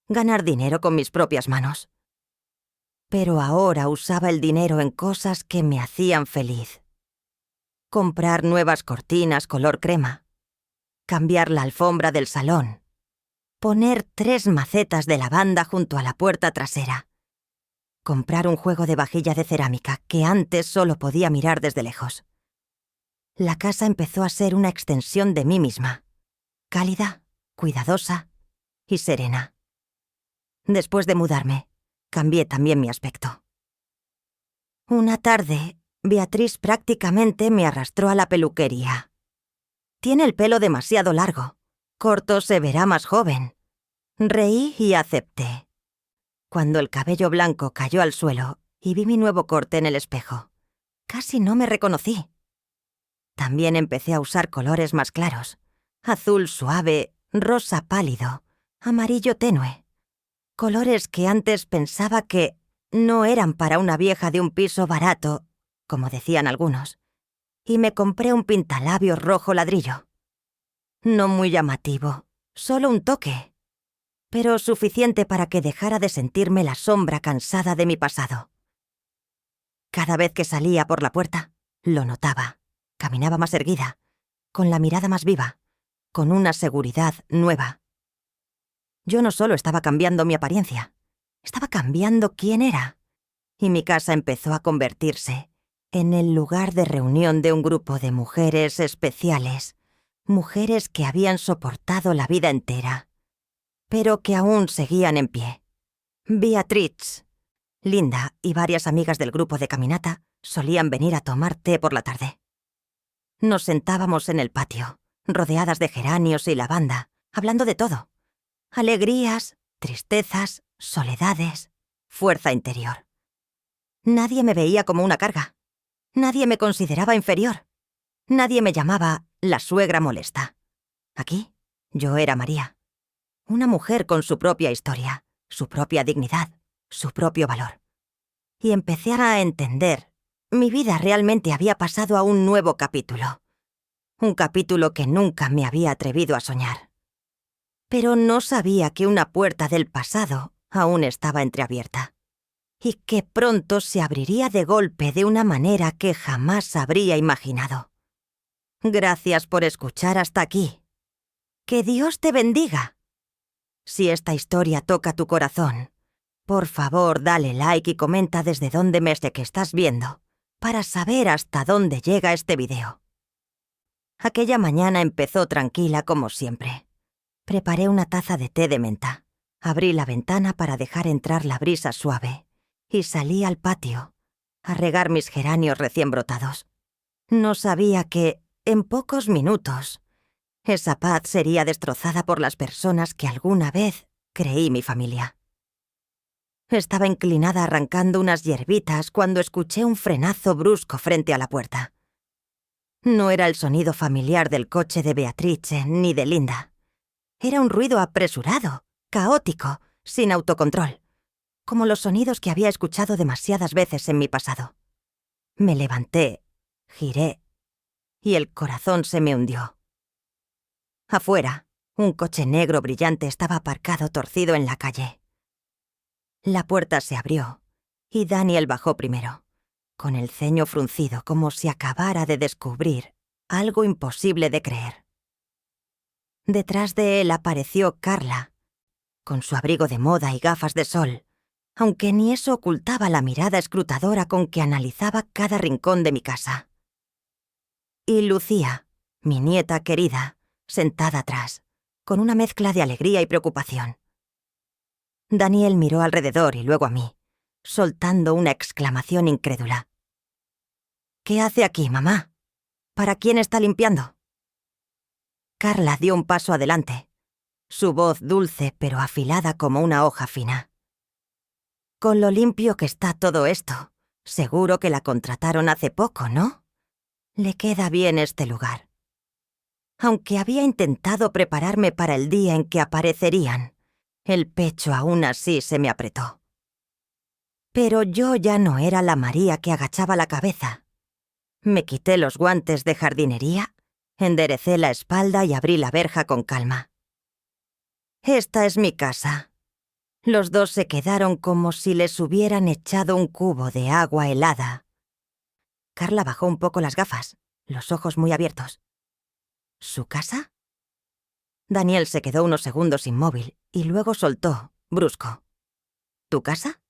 ganar dinero con mis propias manos. Pero ahora usaba el dinero en cosas que me hacían feliz. Comprar nuevas cortinas color crema, cambiar la alfombra del salón, poner 3 macetas de lavanda junto a la puerta trasera, comprar un juego de vajilla de cerámica que antes solo podía mirar desde lejos. La casa empezó a ser una extensión de mí misma, cálida, cuidadosa y serena. Después de mudarme, cambié también mi aspecto. Una tarde, Beatriz prácticamente me arrastró a la peluquería. «Tiene el pelo demasiado largo. Corto se verá más joven». Reí y acepté. Cuando el cabello blanco cayó al suelo y vi mi nuevo corte en el espejo, casi no me reconocí. También empecé a usar colores más claros: azul suave, rosa pálido, amarillo tenue. Colores que antes pensaba que no eran para una vieja de un piso barato, como decían algunos. Y me compré un pintalabios rojo ladrillo. No muy llamativo, solo un toque, pero suficiente para que dejara de sentirme la sombra cansada de mi pasado. Cada vez que salía por la puerta, lo notaba. Caminaba más erguida, con la mirada más viva, con una seguridad nueva. Yo no solo estaba cambiando mi apariencia, estaba cambiando quién era. Y mi casa empezó a convertirse en el lugar de reunión de un grupo de mujeres especiales, mujeres que habían soportado la vida entera, pero que aún seguían en pie. Beatriz, Linda y varias amigas del grupo de caminata solían venir a tomar té por la tarde. Nos sentábamos en el patio, rodeadas de geranios y lavanda, hablando de todo. Alegrías, tristezas, soledades, fuerza interior. Nadie me veía como una carga. Nadie me consideraba inferior. Nadie me llamaba la suegra molesta. Aquí, yo era María. Una mujer con su propia historia, su propia dignidad, su propio valor. Y empecé a entender. Mi vida realmente había pasado a un nuevo capítulo. Un capítulo que nunca me había atrevido a soñar. Pero no sabía que una puerta del pasado aún estaba entreabierta. Y que pronto se abriría de golpe de una manera que jamás habría imaginado. Gracias por escuchar hasta aquí. ¡Que Dios te bendiga! Si esta historia toca tu corazón, por favor dale like y comenta desde dónde me que estás viendo, para saber hasta dónde llega este video. Aquella mañana empezó tranquila como siempre. Preparé una taza de té de menta, abrí la ventana para dejar entrar la brisa suave y salí al patio a regar mis geranios recién brotados. No sabía que, en pocos minutos, esa paz sería destrozada por las personas que alguna vez creí mi familia. Estaba inclinada arrancando unas hierbitas cuando escuché un frenazo brusco frente a la puerta. No era el sonido familiar del coche de Beatrice ni de Linda. Era un ruido apresurado, caótico, sin autocontrol, como los sonidos que había escuchado demasiadas veces en mi pasado. Me levanté, giré, y el corazón se me hundió. Afuera, un coche negro brillante estaba aparcado torcido en la calle. La puerta se abrió, y Daniel bajó primero, con el ceño fruncido como si acabara de descubrir algo imposible de creer. Detrás de él apareció Carla, con su abrigo de moda y gafas de sol, aunque ni eso ocultaba la mirada escrutadora con que analizaba cada rincón de mi casa. Y Lucía, mi nieta querida, sentada atrás, con una mezcla de alegría y preocupación. Daniel miró alrededor y luego a mí, soltando una exclamación incrédula. «¿Qué hace aquí, mamá? ¿Para quién está limpiando?» Carla dio un paso adelante, su voz dulce pero afilada como una hoja fina. «Con lo limpio que está todo esto, seguro que la contrataron hace poco, ¿no? Le queda bien este lugar». Aunque había intentado prepararme para el día en que aparecerían, el pecho aún así se me apretó. Pero yo ya no era la María que agachaba la cabeza. Me quité los guantes de jardinería, enderecé la espalda y abrí la verja con calma. «Esta es mi casa». Los dos se quedaron como si les hubieran echado un cubo de agua helada. Carla bajó un poco las gafas, los ojos muy abiertos. ¿Su casa? Daniel se quedó unos segundos inmóvil y luego soltó, brusco. ¿Tu casa?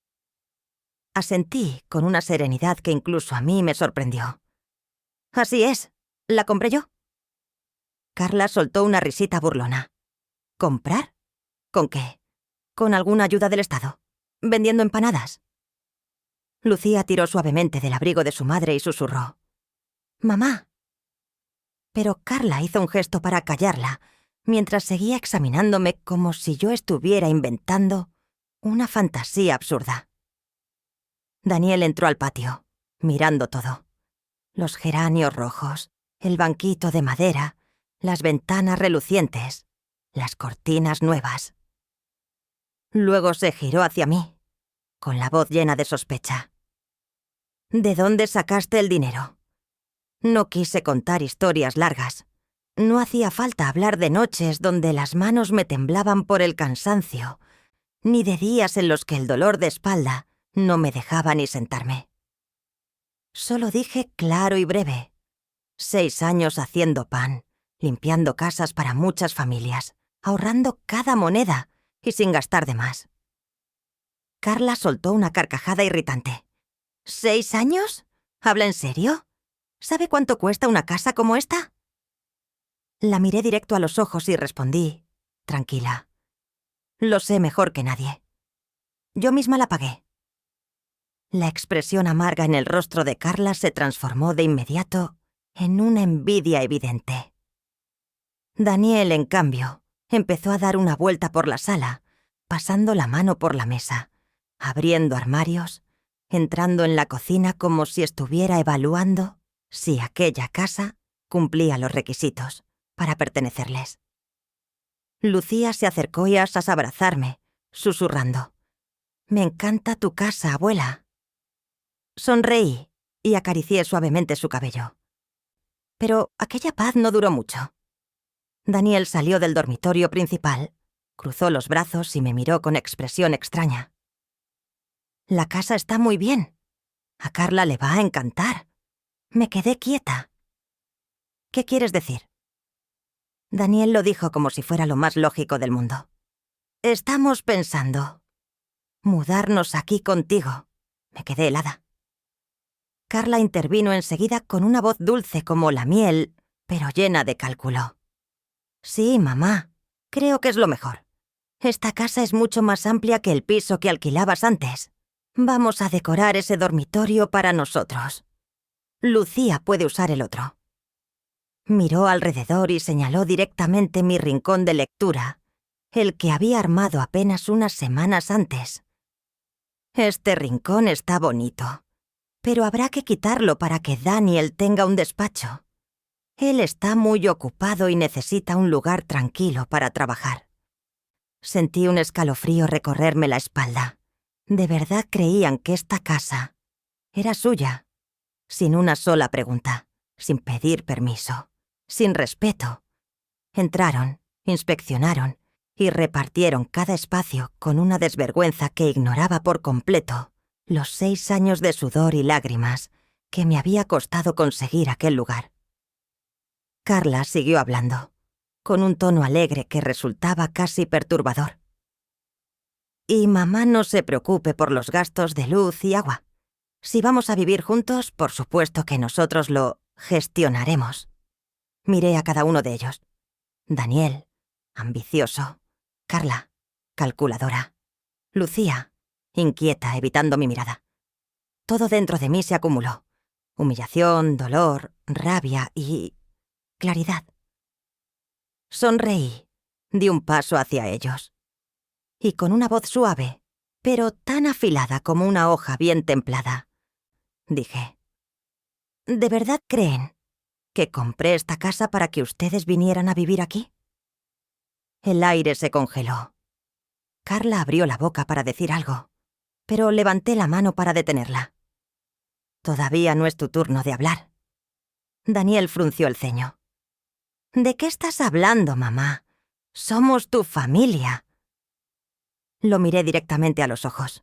Asentí con una serenidad que incluso a mí me sorprendió. Así es, la compré yo. Carla soltó una risita burlona. ¿Comprar? ¿Con qué? ¿Con alguna ayuda del Estado? ¿Vendiendo empanadas? Lucía tiró suavemente del abrigo de su madre y susurró. «Mamá». Pero Carla hizo un gesto para callarla, mientras seguía examinándome como si yo estuviera inventando una fantasía absurda. Daniel entró al patio, mirando todo. Los geranios rojos, el banquito de madera, las ventanas relucientes, las cortinas nuevas. Luego se giró hacia mí, con la voz llena de sospecha. «¿De dónde sacaste el dinero?» No quise contar historias largas. No hacía falta hablar de noches donde las manos me temblaban por el cansancio, ni de días en los que el dolor de espalda no me dejaba ni sentarme. Solo dije claro y breve. 6 años haciendo pan, limpiando casas para muchas familias, ahorrando cada moneda y sin gastar de más. Carla soltó una carcajada irritante. ¿6 años? ¿Habla en serio? ¿Sabe cuánto cuesta una casa como esta? La miré directo a los ojos y respondí, tranquila. Lo sé mejor que nadie. Yo misma la pagué. La expresión amarga en el rostro de Carla se transformó de inmediato en una envidia evidente. Daniel, en cambio, empezó a dar una vuelta por la sala, pasando la mano por la mesa, abriendo armarios, entrando en la cocina como si estuviera evaluando si aquella casa cumplía los requisitos para pertenecerles. Lucía se acercó y asas a abrazarme, susurrando. «Me encanta tu casa, abuela». Sonreí y acaricié suavemente su cabello. Pero aquella paz no duró mucho. Daniel salió del dormitorio principal, cruzó los brazos y me miró con expresión extraña. «La casa está muy bien. A Carla le va a encantar». Me quedé quieta. «¿Qué quieres decir?» Daniel lo dijo como si fuera lo más lógico del mundo. «Estamos pensando mudarnos aquí contigo». Me quedé helada. Carla intervino enseguida con una voz dulce como la miel, pero llena de cálculo. «Sí, mamá, creo que es lo mejor. Esta casa es mucho más amplia que el piso que alquilabas antes. Vamos a decorar ese dormitorio para nosotros. Lucía puede usar el otro». Miró alrededor y señaló directamente mi rincón de lectura, el que había armado apenas unas semanas antes. «Este rincón está bonito, pero habrá que quitarlo para que Daniel tenga un despacho. Él está muy ocupado y necesita un lugar tranquilo para trabajar». Sentí un escalofrío recorrerme la espalda. De verdad creían que esta casa era suya, sin una sola pregunta, sin pedir permiso, sin respeto. Entraron, inspeccionaron y repartieron cada espacio con una desvergüenza que ignoraba por completo los 6 años de sudor y lágrimas que me había costado conseguir aquel lugar. Carla siguió hablando, con un tono alegre que resultaba casi perturbador. «Y mamá no se preocupe por los gastos de luz y agua. Si vamos a vivir juntos, por supuesto que nosotros lo gestionaremos». Miré a cada uno de ellos. Daniel, ambicioso. Carla, calculadora. Lucía, inquieta, evitando mi mirada. Todo dentro de mí se acumuló. Humillación, dolor, rabia y claridad. Sonreí, di un paso hacia ellos. Y con una voz suave, pero tan afilada como una hoja bien templada, dije: «¿De verdad creen que compré esta casa para que ustedes vinieran a vivir aquí?» El aire se congeló. Carla abrió la boca para decir algo, pero levanté la mano para detenerla. «Todavía no es tu turno de hablar». Daniel frunció el ceño. «¿De qué estás hablando, mamá? Somos tu familia». Lo miré directamente a los ojos.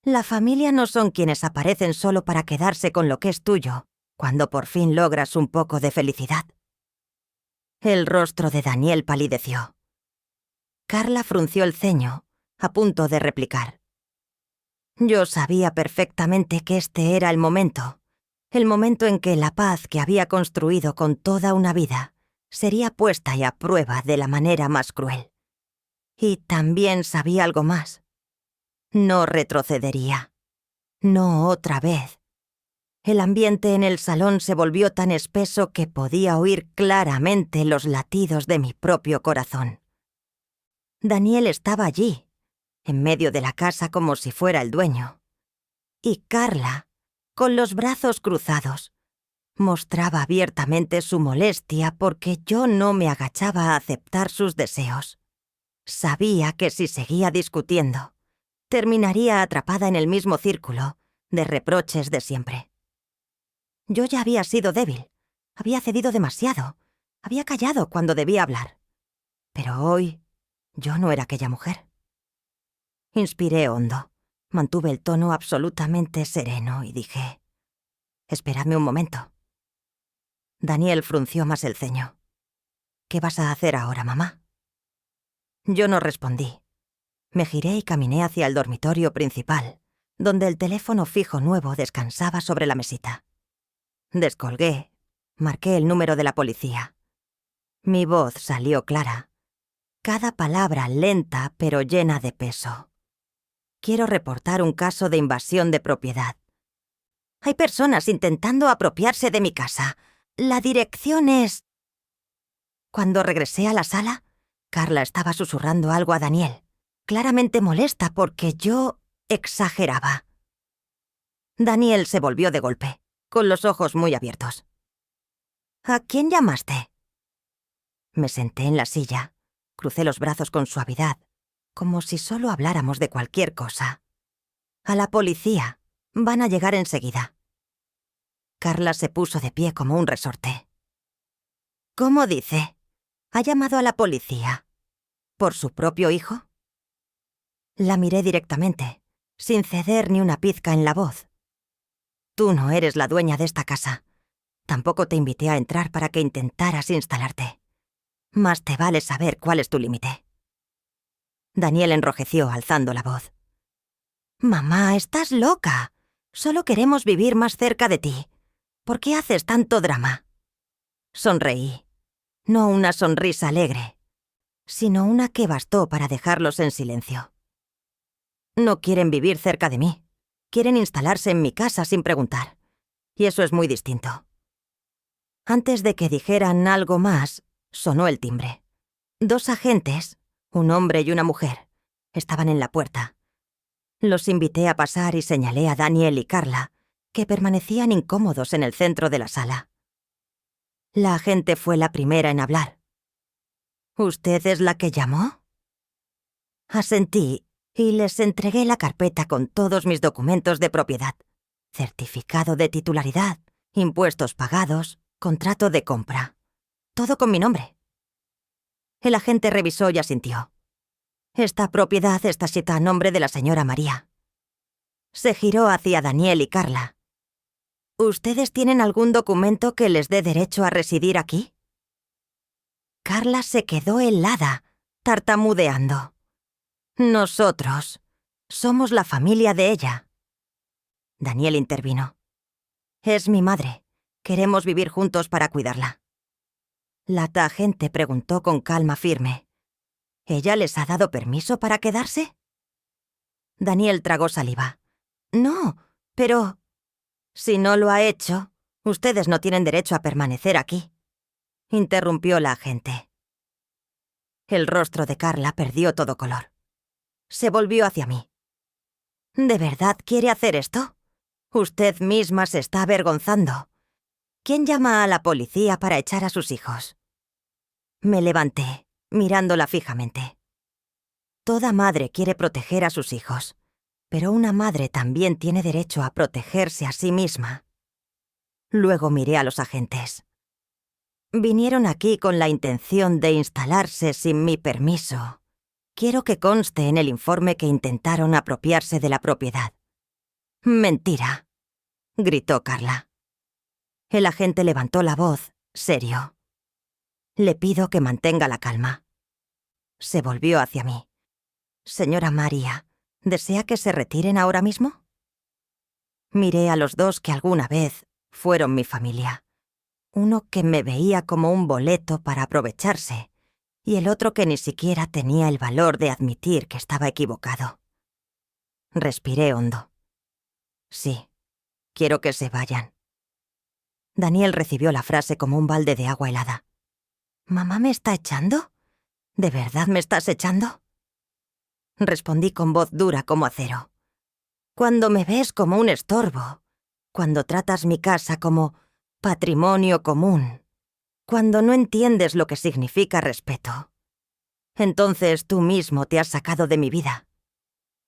«La familia no son quienes aparecen solo para quedarse con lo que es tuyo, cuando por fin logras un poco de felicidad». El rostro de Daniel palideció. Carla frunció el ceño, a punto de replicar. Yo sabía perfectamente que este era el momento en que la paz que había construido con toda una vida sería puesta a prueba de la manera más cruel. Y también sabía algo más. No retrocedería. No otra vez. El ambiente en el salón se volvió tan espeso que podía oír claramente los latidos de mi propio corazón. Daniel estaba allí, en medio de la casa como si fuera el dueño. Y Carla, con los brazos cruzados, mostraba abiertamente su molestia porque yo no me agachaba a aceptar sus deseos. Sabía que si seguía discutiendo, terminaría atrapada en el mismo círculo de reproches de siempre. Yo ya había sido débil, había cedido demasiado, había callado cuando debía hablar. Pero hoy yo no era aquella mujer. Inspiré hondo, mantuve el tono absolutamente sereno y dije: «Esperadme un momento». Daniel frunció más el ceño. «¿Qué vas a hacer ahora, mamá?» Yo no respondí. Me giré y caminé hacia el dormitorio principal, donde el teléfono fijo nuevo descansaba sobre la mesita. Descolgué, marqué el número de la policía. Mi voz salió clara. Cada palabra lenta pero llena de peso. Quiero reportar un caso de invasión de propiedad. Hay personas intentando apropiarse de mi casa. La dirección es... Cuando regresé a la sala, Carla estaba susurrando algo a Daniel, claramente molesta porque yo exageraba. Daniel se volvió de golpe, con los ojos muy abiertos. ¿A quién llamaste? Me senté en la silla, crucé los brazos con suavidad, como si solo habláramos de cualquier cosa. A la policía. Van a llegar enseguida. Carla se puso de pie como un resorte. ¿Cómo dice? ¿Ha llamado a la policía? ¿Por su propio hijo? La miré directamente, sin ceder ni una pizca en la voz. Tú no eres la dueña de esta casa. Tampoco te invité a entrar para que intentaras instalarte. Más te vale saber cuál es tu límite. Daniel enrojeció alzando la voz. Mamá, estás loca. Solo queremos vivir más cerca de ti. ¿Por qué haces tanto drama? Sonreí. No una sonrisa alegre, sino una que bastó para dejarlos en silencio. No quieren vivir cerca de mí. Quieren instalarse en mi casa sin preguntar. Y eso es muy distinto. Antes de que dijeran algo más, sonó el timbre. 2 agentes, un hombre y una mujer, estaban en la puerta. Los invité a pasar y señalé a Daniel y Carla, que permanecían incómodos en el centro de la sala. La agente fue la primera en hablar. ¿Usted es la que llamó? Asentí y les entregué la carpeta con todos mis documentos de propiedad, certificado de titularidad, impuestos pagados, contrato de compra. Todo con mi nombre. El agente revisó y asintió. Esta propiedad está sieta a nombre de la señora María. Se giró hacia Daniel y Carla. ¿Ustedes tienen algún documento que les dé derecho a residir aquí? Carla se quedó helada, tartamudeando. Nosotros somos la familia de ella. Daniel intervino. Es mi madre. Queremos vivir juntos para cuidarla. La agente preguntó con calma firme. ¿Ella les ha dado permiso para quedarse? Daniel tragó saliva. No, pero... Si no lo ha hecho, ustedes no tienen derecho a permanecer aquí, interrumpió la agente. El rostro de Carla perdió todo color. Se volvió hacia mí. ¿De verdad quiere hacer esto? Usted misma se está avergonzando. ¿Quién llama a la policía para echar a sus hijos? Me levanté, mirándola fijamente. Toda madre quiere proteger a sus hijos, pero una madre también tiene derecho a protegerse a sí misma. Luego miré a los agentes. Vinieron aquí con la intención de instalarse sin mi permiso. Quiero que conste en el informe que intentaron apropiarse de la propiedad. Mentira, gritó Carla. El agente levantó la voz, serio. Le pido que mantenga la calma. Se volvió hacia mí. Señora María, ¿desea que se retiren ahora mismo? Miré a los 2 que alguna vez fueron mi familia. Uno que me veía como un boleto para aprovecharse, y el otro que ni siquiera tenía el valor de admitir que estaba equivocado. Respiré hondo. Sí, quiero que se vayan. Daniel recibió la frase como un balde de agua helada. ¿Mamá me está echando? ¿De verdad me estás echando? Respondí con voz dura como acero. Cuando me ves como un estorbo, cuando tratas mi casa como patrimonio común, cuando no entiendes lo que significa respeto, entonces tú mismo te has sacado de mi vida.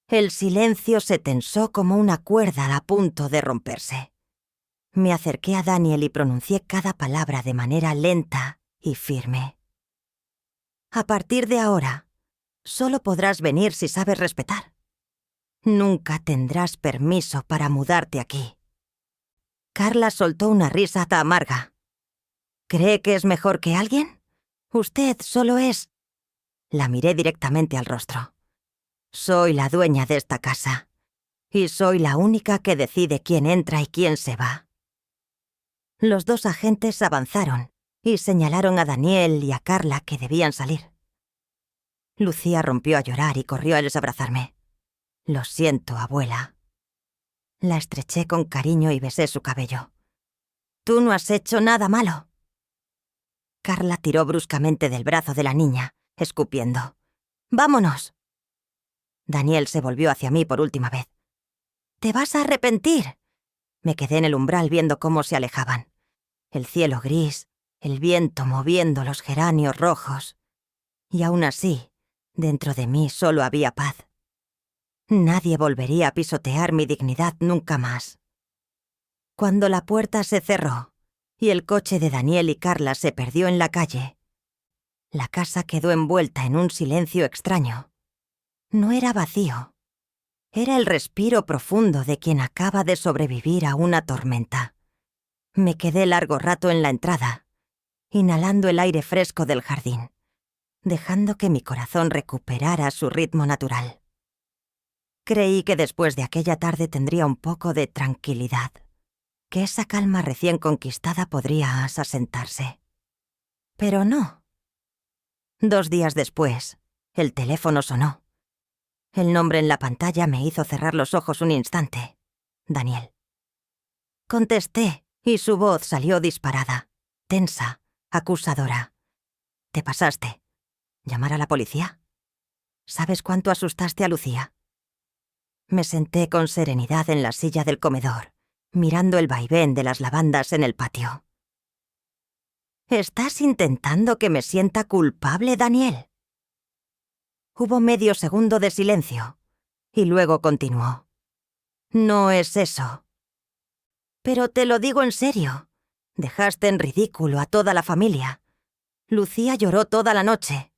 El silencio se tensó como una cuerda a punto de romperse. Me acerqué a Daniel y pronuncié cada palabra de manera lenta y firme. A partir de ahora, solo podrás venir si sabes respetar. Nunca tendrás permiso para mudarte aquí. Carla soltó una risa amarga. ¿Cree que es mejor que alguien? Usted solo es... La miré directamente al rostro. Soy la dueña de esta casa. Y soy la única que decide quién entra y quién se va. Los 2 agentes avanzaron y señalaron a Daniel y a Carla que debían salir. Lucía rompió a llorar y corrió a desabrazarme. «Lo siento, abuela». La estreché con cariño y besé su cabello. «Tú no has hecho nada malo». Carla tiró bruscamente del brazo de la niña, escupiendo. «¡Vámonos!». Daniel se volvió hacia mí por última vez. «Te vas a arrepentir». Me quedé en el umbral viendo cómo se alejaban. El cielo gris, el viento moviendo los geranios rojos. Y aún así, dentro de mí solo había paz. Nadie volvería a pisotear mi dignidad nunca más. Cuando la puerta se cerró y el coche de Daniel y Carla se perdió en la calle, la casa quedó envuelta en un silencio extraño. No era vacío. Era el respiro profundo de quien acaba de sobrevivir a una tormenta. Me quedé largo rato en la entrada, inhalando el aire fresco del jardín, dejando que mi corazón recuperara su ritmo natural. Creí que después de aquella tarde tendría un poco de tranquilidad, que esa calma recién conquistada podría asentarse. Pero no. 2 días después, el teléfono sonó. El nombre en la pantalla me hizo cerrar los ojos un instante. Daniel. Contesté y su voz salió disparada, tensa, acusadora. «Te pasaste. ¿Llamar a la policía? ¿Sabes cuánto asustaste a Lucía?». Me senté con serenidad en la silla del comedor, mirando el vaivén de las lavandas en el patio. «¿Estás intentando que me sienta culpable, Daniel?». Hubo medio segundo de silencio, y luego continuó. «No es eso. Pero te lo digo en serio. Dejaste en ridículo a toda la familia. Lucía lloró toda la noche.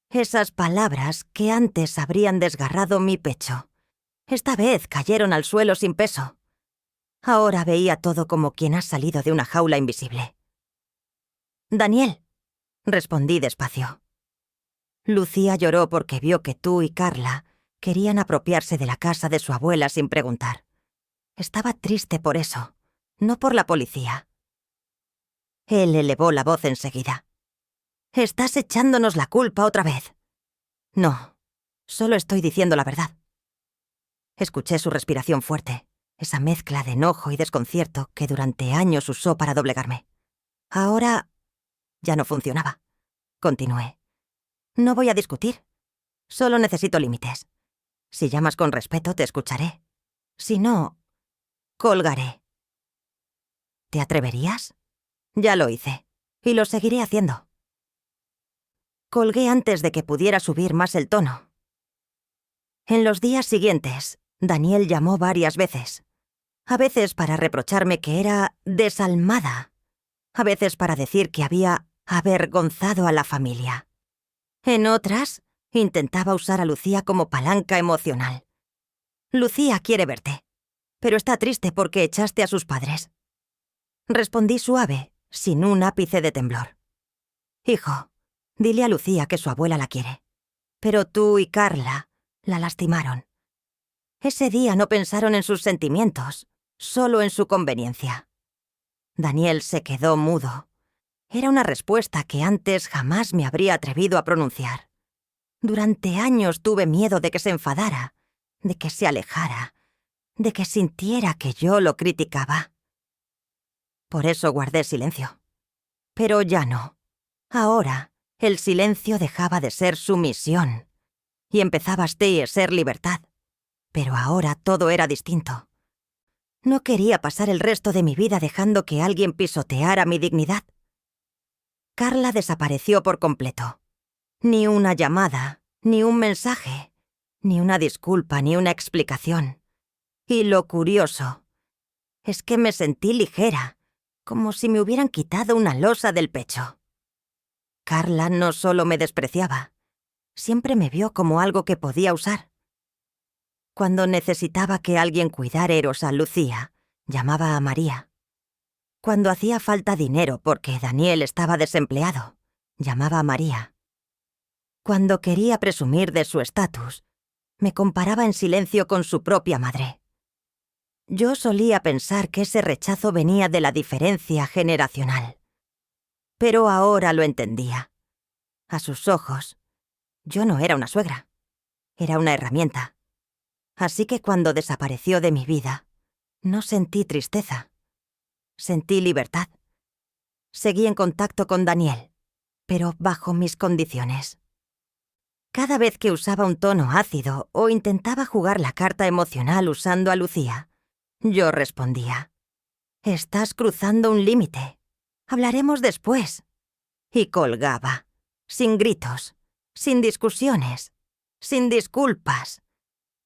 Esas palabras que antes habrían desgarrado mi pecho, esta vez cayeron al suelo sin peso. Ahora veía todo como quien ha salido de una jaula invisible». «Daniel», respondí despacio. «Lucía lloró porque vio que tú y Carla querían apropiarse de la casa de su abuela sin preguntar. Estaba triste por eso, no por la policía». Él elevó la voz enseguida. «Estás echándonos la culpa otra vez». «No, solo estoy diciendo la verdad». Escuché su respiración fuerte, esa mezcla de enojo y desconcierto que durante años usó para doblegarme. Ahora ya no funcionaba. Continué. «No voy a discutir. Solo necesito límites. Si llamas con respeto, te escucharé. Si no, colgaré». «¿Te atreverías?». «Ya lo hice. Y lo seguiré haciendo». Colgué antes de que pudiera subir más el tono. En los días siguientes, Daniel llamó varias veces. A veces para reprocharme que era desalmada. A veces para decir que había avergonzado a la familia. En otras, intentaba usar a Lucía como palanca emocional. «Lucía quiere verte, pero está triste porque echaste a sus padres». Respondí suave, sin un ápice de temblor. «Hijo, dile a Lucía que su abuela la quiere. Pero tú y Carla la lastimaron. Ese día no pensaron en sus sentimientos, solo en su conveniencia». Daniel se quedó mudo. Era una respuesta que antes jamás me habría atrevido a pronunciar. Durante años tuve miedo de que se enfadara, de que se alejara, de que sintiera que yo lo criticaba. Por eso guardé silencio. Pero ya no. Ahora, el silencio dejaba de ser sumisión y empezaba a ser libertad. Pero ahora todo era distinto. No quería pasar el resto de mi vida dejando que alguien pisoteara mi dignidad. Carla desapareció por completo. Ni una llamada, ni un mensaje, ni una disculpa, ni una explicación. Y lo curioso es que me sentí ligera, como si me hubieran quitado una losa del pecho. Carla no solo me despreciaba, siempre me vio como algo que podía usar. Cuando necesitaba que alguien cuidara a Lucía, llamaba a María. Cuando hacía falta dinero porque Daniel estaba desempleado, llamaba a María. Cuando quería presumir de su estatus, me comparaba en silencio con su propia madre. Yo solía pensar que ese rechazo venía de la diferencia generacional. Pero ahora lo entendía. A sus ojos, yo no era una suegra. Era una herramienta. Así que cuando desapareció de mi vida, no sentí tristeza. Sentí libertad. Seguí en contacto con Daniel, pero bajo mis condiciones. Cada vez que usaba un tono ácido o intentaba jugar la carta emocional usando a Lucía, yo respondía: «Estás cruzando un límite. Hablaremos después». Y colgaba, sin gritos, sin discusiones, sin disculpas.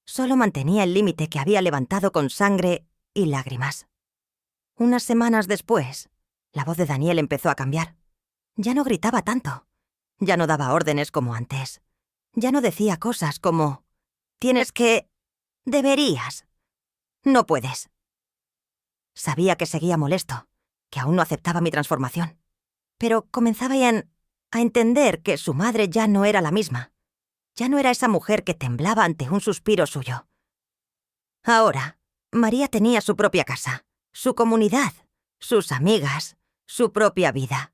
Solo mantenía el límite que había levantado con sangre y lágrimas. Unas semanas después, la voz de Daniel empezó a cambiar. Ya no gritaba tanto. Ya no daba órdenes como antes. Ya no decía cosas como: «Tienes que... deberías... no puedes». Sabía que seguía molesto, que aún no aceptaba mi transformación. Pero comenzaba a entender que su madre ya no era la misma. Ya no era esa mujer que temblaba ante un suspiro suyo. Ahora, María tenía su propia casa, su comunidad, sus amigas, su propia vida.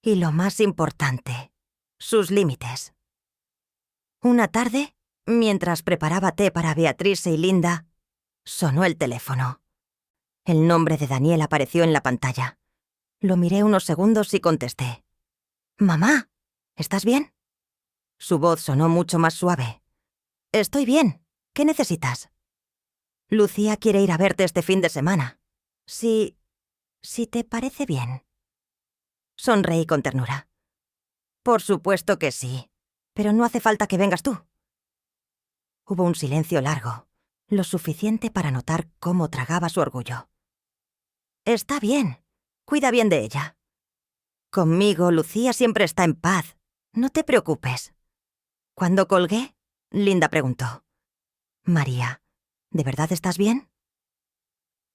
Y lo más importante, sus límites. Una tarde, mientras preparaba té para Beatrice y Linda, sonó el teléfono. El nombre de Daniel apareció en la pantalla. Lo miré unos segundos y contesté: «Mamá, ¿estás bien?». Su voz sonó mucho más suave. «Estoy bien. ¿Qué necesitas?». «Lucía quiere ir a verte este fin de semana. Si te parece bien». Sonreí con ternura. «Por supuesto que sí, pero no hace falta que vengas tú». Hubo un silencio largo, lo suficiente para notar cómo tragaba su orgullo. «Está bien. Cuida bien de ella. Conmigo, Lucía siempre está en paz. No te preocupes». Cuando colgué, Linda preguntó: «María, ¿de verdad estás bien?».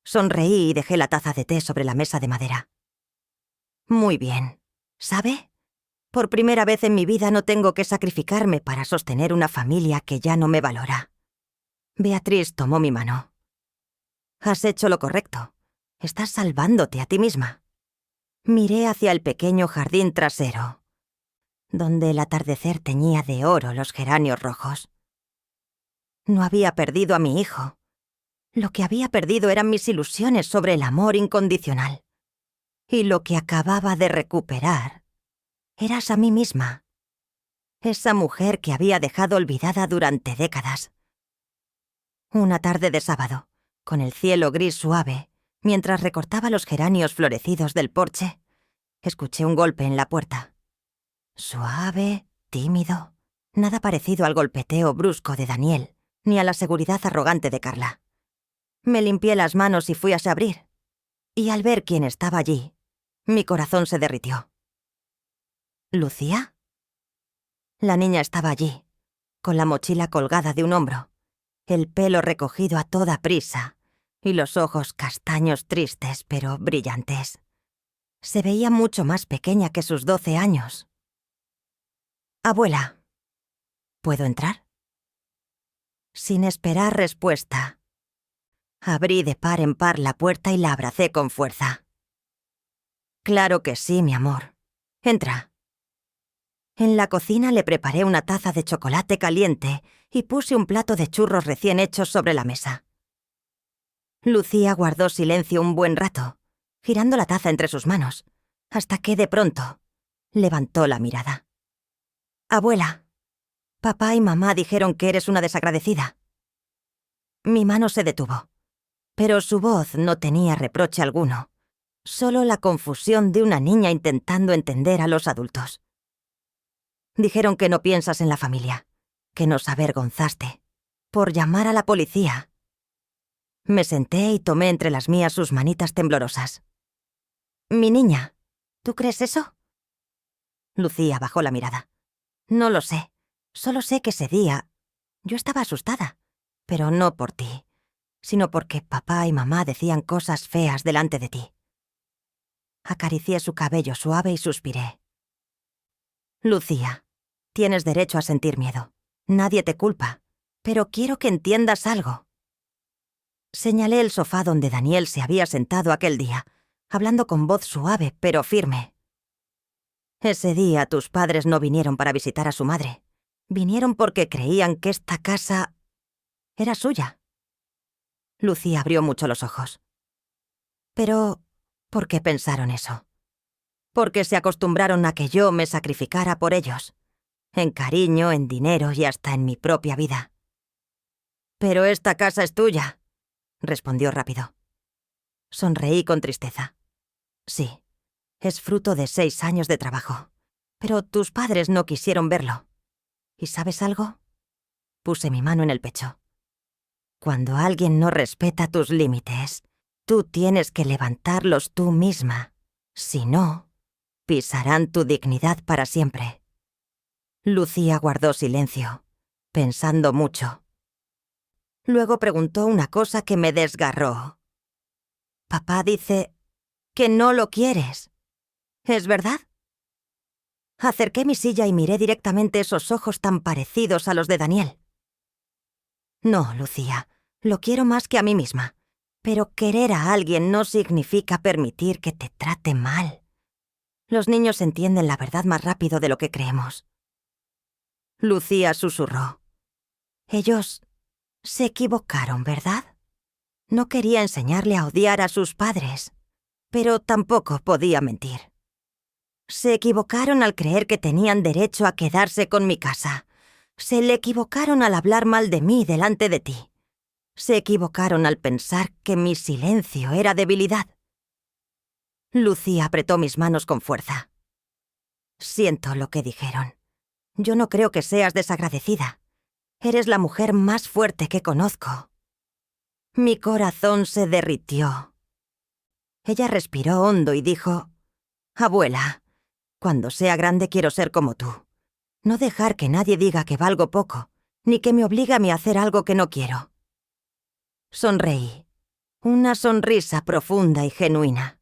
Sonreí y dejé la taza de té sobre la mesa de madera. «Muy bien. ¿Sabe? Por primera vez en mi vida no tengo que sacrificarme para sostener una familia que ya no me valora». Beatriz tomó mi mano. «Has hecho lo correcto. Estás salvándote a ti misma». Miré hacia el pequeño jardín trasero, donde el atardecer teñía de oro los geranios rojos. No había perdido a mi hijo. Lo que había perdido eran mis ilusiones sobre el amor incondicional. Y lo que acababa de recuperar eras a mí misma. Esa mujer que había dejado olvidada durante décadas. Una tarde de sábado, con el cielo gris suave, mientras recortaba los geranios florecidos del porche, escuché un golpe en la puerta. Suave, tímido, nada parecido al golpeteo brusco de Daniel, ni a la seguridad arrogante de Carla. Me limpié las manos y fui a abrir. Y al ver quién estaba allí, mi corazón se derritió. ¿Lucía? La niña estaba allí, con la mochila colgada de un hombro, el pelo recogido a toda prisa y los ojos castaños tristes pero brillantes. Se veía mucho más pequeña que sus 12 años. «Abuela, ¿puedo entrar?». Sin esperar respuesta, abrí de par en par la puerta y la abracé con fuerza. «Claro que sí, mi amor. Entra». En la cocina le preparé una taza de chocolate caliente y puse un plato de churros recién hechos sobre la mesa. Lucía guardó silencio un buen rato, girando la taza entre sus manos, hasta que de pronto levantó la mirada. «Abuela, papá y mamá dijeron que eres una desagradecida». Mi mano se detuvo, pero su voz no tenía reproche alguno, solo la confusión de una niña intentando entender a los adultos. «Dijeron que no piensas en la familia, que nos avergonzaste, por llamar a la policía». Me senté y tomé entre las mías sus manitas temblorosas. «Mi niña, ¿tú crees eso?». Lucía bajó la mirada. «No lo sé. Solo sé que ese día yo estaba asustada, pero no por ti, sino porque papá y mamá decían cosas feas delante de ti». Acaricié su cabello suave y suspiré. «Lucía, Tienes derecho a sentir miedo. Nadie te culpa. Pero quiero que entiendas algo. Señalé el sofá donde Daniel se había sentado aquel día, hablando con voz suave pero firme. Ese día tus padres no vinieron para visitar a su madre. Vinieron porque creían que esta casa era suya. Lucía abrió mucho los ojos. Pero, ¿por qué pensaron eso? Porque se acostumbraron a que yo me sacrificara por ellos. En cariño, en dinero y hasta en mi propia vida. «Pero esta casa es tuya», respondió rápido. Sonreí con tristeza. Sí, es fruto de 6 años de trabajo. Pero tus padres no quisieron verlo. ¿Y sabes algo? Puse mi mano en el pecho. Cuando alguien no respeta tus límites, tú tienes que levantarlos tú misma. Si no, pisarán tu dignidad para siempre. Lucía guardó silencio, pensando mucho. Luego preguntó una cosa que me desgarró. «Papá dice que no lo quieres. ¿Es verdad?» Acerqué mi silla y miré directamente esos ojos tan parecidos a los de Daniel. «No, Lucía, lo quiero más que a mí misma. Pero querer a alguien no significa permitir que te trate mal. Los niños entienden la verdad más rápido de lo que creemos». Lucía susurró. «Ellos se equivocaron, ¿verdad? No quería enseñarle a odiar a sus padres, pero tampoco podía mentir. Se equivocaron al creer que tenían derecho a quedarse con mi casa. Se le equivocaron al hablar mal de mí delante de ti. Se equivocaron al pensar que mi silencio era debilidad». Lucía apretó mis manos con fuerza. «Siento lo que dijeron. Yo no creo que seas desagradecida. Eres la mujer más fuerte que conozco». Mi corazón se derritió. Ella respiró hondo y dijo: «Abuela, cuando sea grande quiero ser como tú. No dejar que nadie diga que valgo poco, ni que me obligue a mí a hacer algo que no quiero». Sonreí. Una sonrisa profunda y genuina.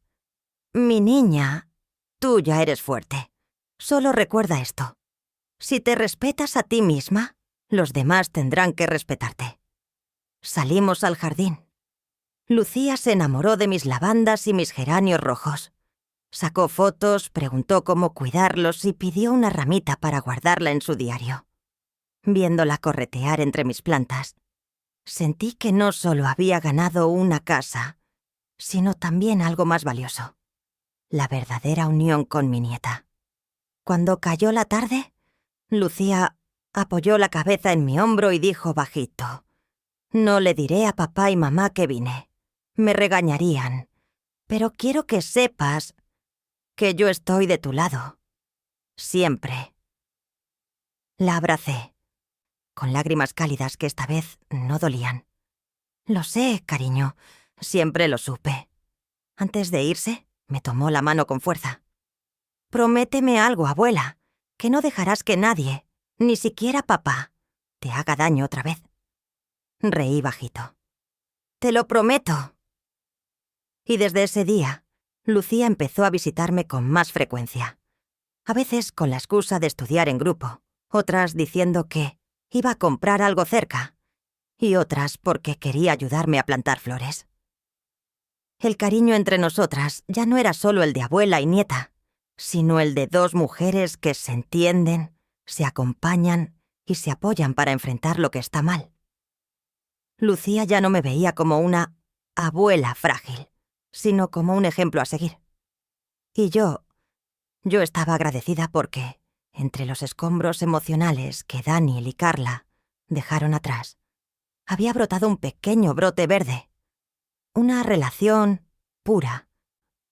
«Mi niña, tú ya eres fuerte. Solo recuerda esto. Si te respetas a ti misma, los demás tendrán que respetarte». Salimos al jardín. Lucía se enamoró de mis lavandas y mis geranios rojos. Sacó fotos, preguntó cómo cuidarlos y pidió una ramita para guardarla en su diario. Viéndola corretear entre mis plantas, sentí que no solo había ganado una casa, sino también algo más valioso: la verdadera unión con mi nieta. Cuando cayó la tarde, Lucía apoyó la cabeza en mi hombro y dijo bajito: «No le diré a papá y mamá que vine. Me regañarían. Pero quiero que sepas que yo estoy de tu lado. Siempre». La abracé, con lágrimas cálidas que esta vez no dolían. «Lo sé, cariño. Siempre lo supe». Antes de irse, me tomó la mano con fuerza. «Prométeme algo, abuela, que no dejarás que nadie, ni siquiera papá, te haga daño otra vez». Reí bajito. «Te lo prometo». Y desde ese día, Lucía empezó a visitarme con más frecuencia. A veces con la excusa de estudiar en grupo, otras diciendo que iba a comprar algo cerca, y otras porque quería ayudarme a plantar flores. El cariño entre nosotras ya no era solo el de abuela y nieta, sino el de dos mujeres que se entienden, se acompañan y se apoyan para enfrentar lo que está mal. Lucía ya no me veía como una abuela frágil, sino como un ejemplo a seguir. Y yo estaba agradecida porque, entre los escombros emocionales que Daniel y Carla dejaron atrás, había brotado un pequeño brote verde. Una relación pura,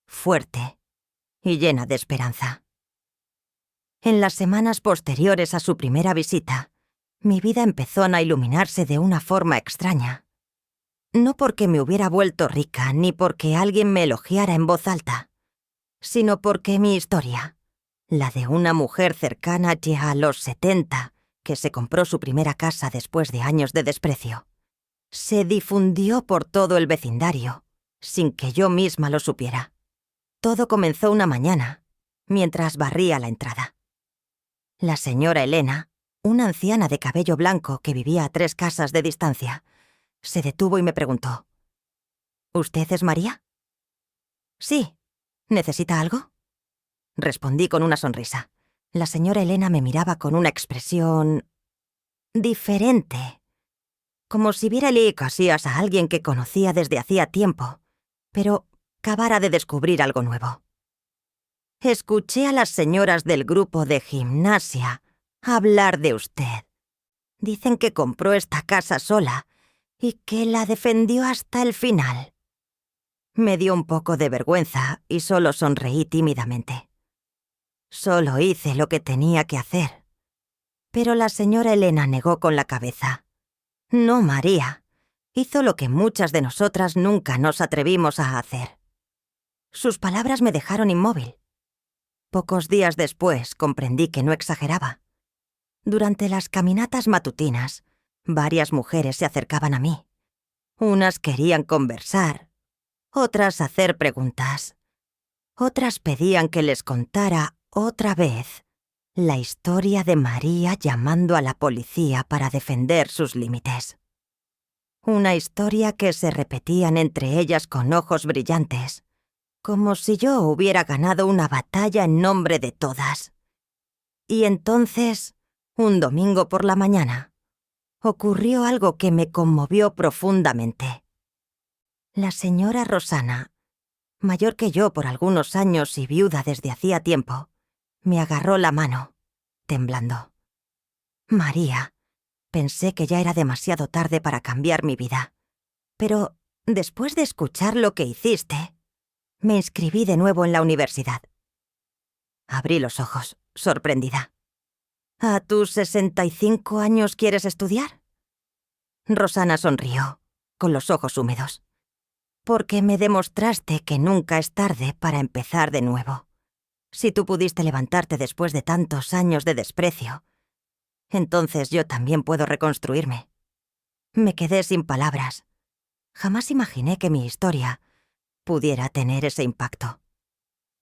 fuerte y llena de esperanza. En las semanas posteriores a su primera visita, mi vida empezó a iluminarse de una forma extraña. No porque me hubiera vuelto rica ni porque alguien me elogiara en voz alta, sino porque mi historia, la de una mujer cercana ya a los 70, que se compró su primera casa después de años de desprecio, se difundió por todo el vecindario, sin que yo misma lo supiera. Todo comenzó una mañana, mientras barría la entrada. La señora Elena, una anciana de cabello blanco que vivía a 3 casas de distancia, se detuvo y me preguntó: ¿Usted es María? Sí. ¿Necesita algo? Respondí con una sonrisa. La señora Elena me miraba con una expresión diferente, como si viera Licasias a alguien que conocía desde hacía tiempo, pero acabara de descubrir algo nuevo. Escuché a las señoras del grupo de gimnasia hablar de usted. Dicen que compró esta casa sola y que la defendió hasta el final. Me dio un poco de vergüenza y solo sonreí tímidamente. Solo hice lo que tenía que hacer. Pero la señora Elena negó con la cabeza. No, María. Hizo lo que muchas de nosotras nunca nos atrevimos a hacer. Sus palabras me dejaron inmóvil. Pocos días después comprendí que no exageraba. Durante las caminatas matutinas, varias mujeres se acercaban a mí. Unas querían conversar, otras hacer preguntas. Otras pedían que les contara otra vez la historia de María llamando a la policía para defender sus límites. Una historia que se repetían entre ellas con ojos brillantes, como si yo hubiera ganado una batalla en nombre de todas. Y entonces, un domingo por la mañana, ocurrió algo que me conmovió profundamente. La señora Rosana, mayor que yo por algunos años y viuda desde hacía tiempo, me agarró la mano, temblando. María, pensé que ya era demasiado tarde para cambiar mi vida, pero después de escuchar lo que hiciste, me inscribí de nuevo en la universidad. Abrí los ojos, sorprendida. ¿A tus 65 años quieres estudiar? Rosana sonrió, con los ojos húmedos. Porque me demostraste que nunca es tarde para empezar de nuevo. Si tú pudiste levantarte después de tantos años de desprecio, entonces yo también puedo reconstruirme. Me quedé sin palabras. Jamás imaginé que mi historia pudiera tener ese impacto.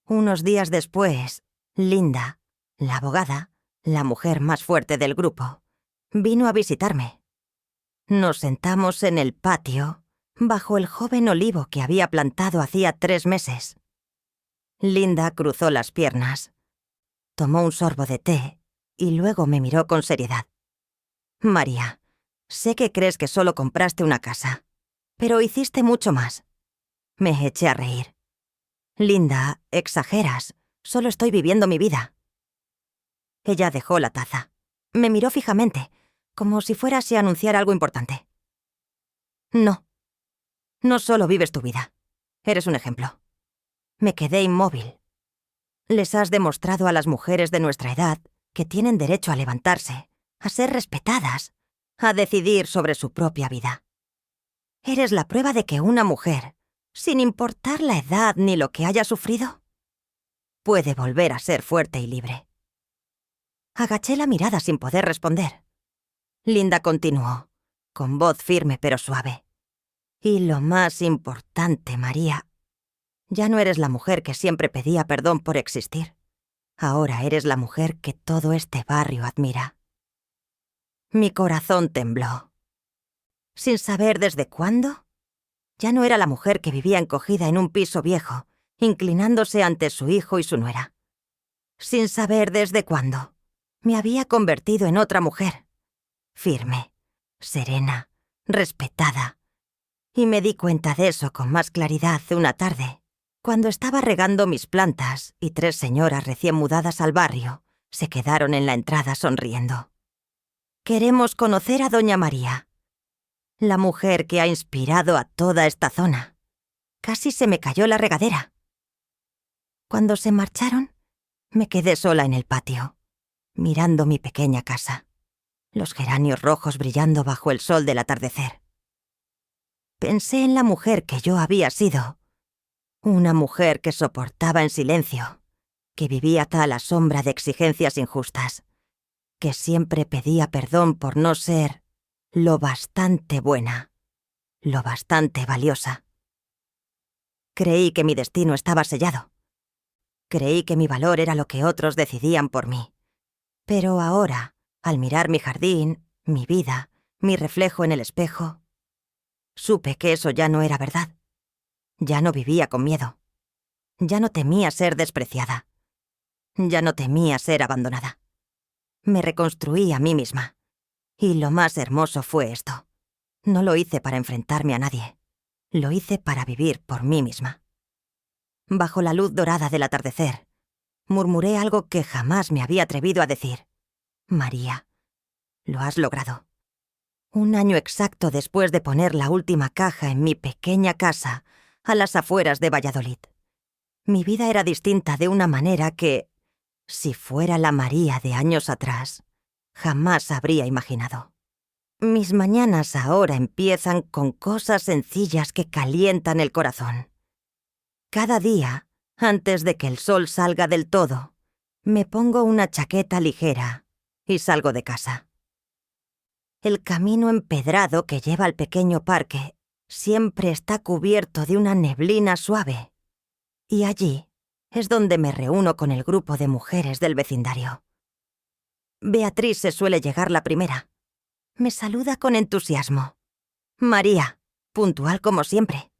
Unos días después, Linda, la abogada, la mujer más fuerte del grupo, vino a visitarme. Nos sentamos en el patio, bajo el joven olivo que había plantado hacía 3 meses. Linda cruzó las piernas, tomó un sorbo de té y luego me miró con seriedad. María, sé que crees que solo compraste una casa, pero hiciste mucho más. Me eché a reír. Linda, exageras. Solo estoy viviendo mi vida. Ella dejó la taza. Me miró fijamente, como si fuerase a anunciar algo importante. No. No solo vives tu vida. Eres un ejemplo. Me quedé inmóvil. Les has demostrado a las mujeres de nuestra edad que tienen derecho a levantarse, a ser respetadas, a decidir sobre su propia vida. Eres la prueba de que una mujer, sin importar la edad ni lo que haya sufrido, puede volver a ser fuerte y libre. Agaché la mirada sin poder responder. Linda continuó, con voz firme pero suave. Y lo más importante, María, ya no eres la mujer que siempre pedía perdón por existir. Ahora eres la mujer que todo este barrio admira. Mi corazón tembló. Sin saber desde cuándo, ya no era la mujer que vivía encogida en un piso viejo, inclinándose ante su hijo y su nuera. Sin saber desde cuándo, me había convertido en otra mujer, firme, serena, respetada. Y me di cuenta de eso con más claridad una tarde, cuando estaba regando mis plantas y 3 señoras recién mudadas al barrio se quedaron en la entrada sonriendo. Queremos conocer a doña María, la mujer que ha inspirado a toda esta zona. Casi se me cayó la regadera. Cuando se marcharon, me quedé sola en el patio, mirando mi pequeña casa, los geranios rojos brillando bajo el sol del atardecer. Pensé en la mujer que yo había sido, una mujer que soportaba en silencio, que vivía a la sombra de exigencias injustas, que siempre pedía perdón por no ser lo bastante buena, lo bastante valiosa. Creí que mi destino estaba sellado. Creí que mi valor era lo que otros decidían por mí. Pero ahora, al mirar mi jardín, mi vida, mi reflejo en el espejo, supe que eso ya no era verdad. Ya no vivía con miedo. Ya no temía ser despreciada. Ya no temía ser abandonada. Me reconstruí a mí misma. Y lo más hermoso fue esto. No lo hice para enfrentarme a nadie. Lo hice para vivir por mí misma. Bajo la luz dorada del atardecer, murmuré algo que jamás me había atrevido a decir. María, lo has logrado. 1 año exacto después de poner la última caja en mi pequeña casa a las afueras de Valladolid. Mi vida era distinta de una manera que, si fuera la María de años atrás, jamás habría imaginado. Mis mañanas ahora empiezan con cosas sencillas que calientan el corazón. Cada día, antes de que el sol salga del todo, me pongo una chaqueta ligera y salgo de casa. El camino empedrado que lleva al pequeño parque siempre está cubierto de una neblina suave, y allí es donde me reúno con el grupo de mujeres del vecindario. Beatriz se suele llegar la primera. Me saluda con entusiasmo. María, puntual como siempre.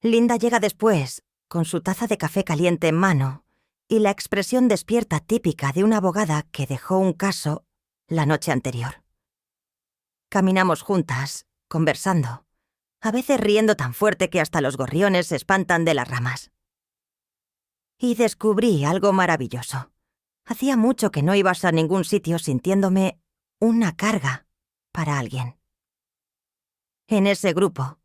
Linda llega después, con su taza de café caliente en mano, y la expresión despierta típica de una abogada que dejó un caso la noche anterior. Caminamos juntas, conversando, a veces riendo tan fuerte que hasta los gorriones se espantan de las ramas. Y descubrí algo maravilloso. Hacía mucho que no ibas a ningún sitio sintiéndome una carga para alguien. En ese grupo,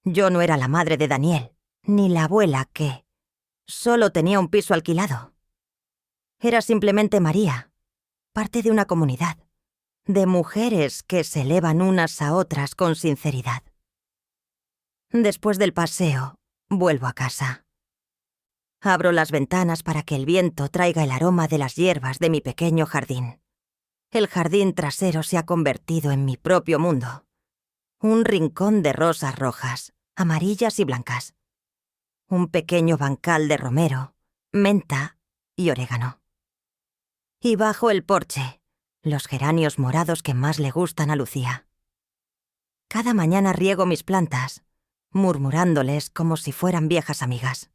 yo no era la madre de Daniel, ni la abuela que solo tenía un piso alquilado. Era simplemente María, parte de una comunidad, de mujeres que se elevan unas a otras con sinceridad. Después del paseo, vuelvo a casa. Abro las ventanas para que el viento traiga el aroma de las hierbas de mi pequeño jardín. El jardín trasero se ha convertido en mi propio mundo. Un rincón de rosas rojas, amarillas y blancas. Un pequeño bancal de romero, menta y orégano. Y bajo el porche, los geranios morados que más le gustan a Lucía. Cada mañana riego mis plantas, murmurándoles como si fueran viejas amigas.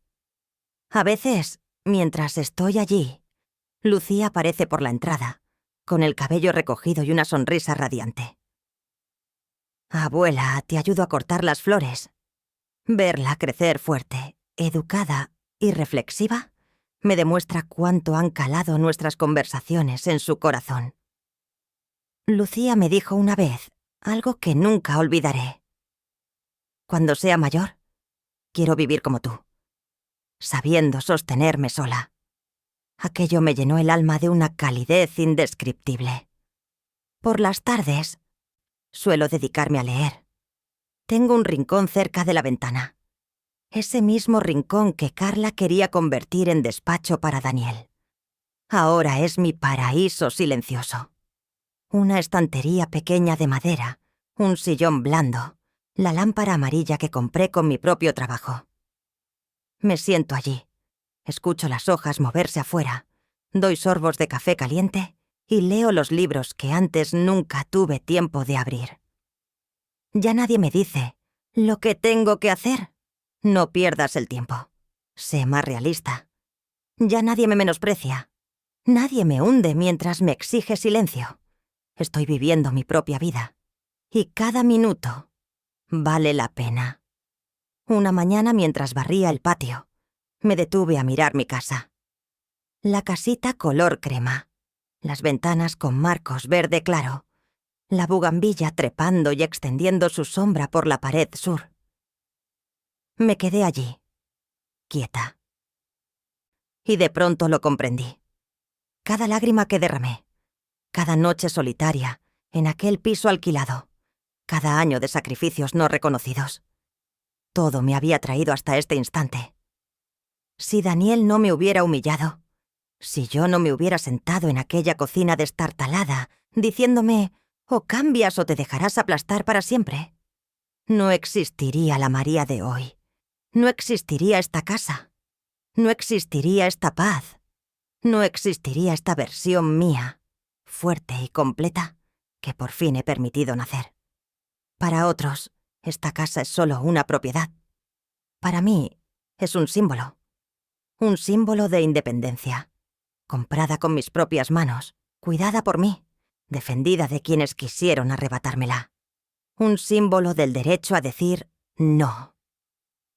A veces, mientras estoy allí, Lucía aparece por la entrada, con el cabello recogido y una sonrisa radiante. Abuela, te ayudo a cortar las flores. Verla crecer fuerte, educada y reflexiva me demuestra cuánto han calado nuestras conversaciones en su corazón. Lucía me dijo una vez algo que nunca olvidaré. Cuando sea mayor, quiero vivir como tú, sabiendo sostenerme sola. Aquello me llenó el alma de una calidez indescriptible. Por las tardes, suelo dedicarme a leer. Tengo un rincón cerca de la ventana. Ese mismo rincón que Carla quería convertir en despacho para Daniel. Ahora es mi paraíso silencioso. Una estantería pequeña de madera, un sillón blando, la lámpara amarilla que compré con mi propio trabajo. Me siento allí, escucho las hojas moverse afuera, doy sorbos de café caliente y leo los libros que antes nunca tuve tiempo de abrir. Ya nadie me dice lo que tengo que hacer. No pierdas el tiempo. Sé más realista. Ya nadie me menosprecia. Nadie me hunde mientras me exige silencio. Estoy viviendo mi propia vida. Y cada minuto vale la pena. Una mañana, mientras barría el patio, me detuve a mirar mi casa. La casita color crema. Las ventanas con marcos verde claro. La bugambilla trepando y extendiendo su sombra por la pared sur. Me quedé allí, quieta. Y de pronto lo comprendí. Cada lágrima que derramé, cada noche solitaria, en aquel piso alquilado, cada año de sacrificios no reconocidos. Todo me había traído hasta este instante. Si Daniel no me hubiera humillado, si yo no me hubiera sentado en aquella cocina destartalada, diciéndome, o cambias o te dejarás aplastar para siempre, no existiría la María de hoy. No existiría esta casa. No existiría esta paz. no existiría esta versión mía, fuerte y completa, que por fin he permitido nacer. Para otros, esta casa es solo una propiedad. Para mí, es un símbolo de independencia, comprada con mis propias manos, cuidada por mí, defendida de quienes quisieron arrebatármela. Un símbolo del derecho a decir no.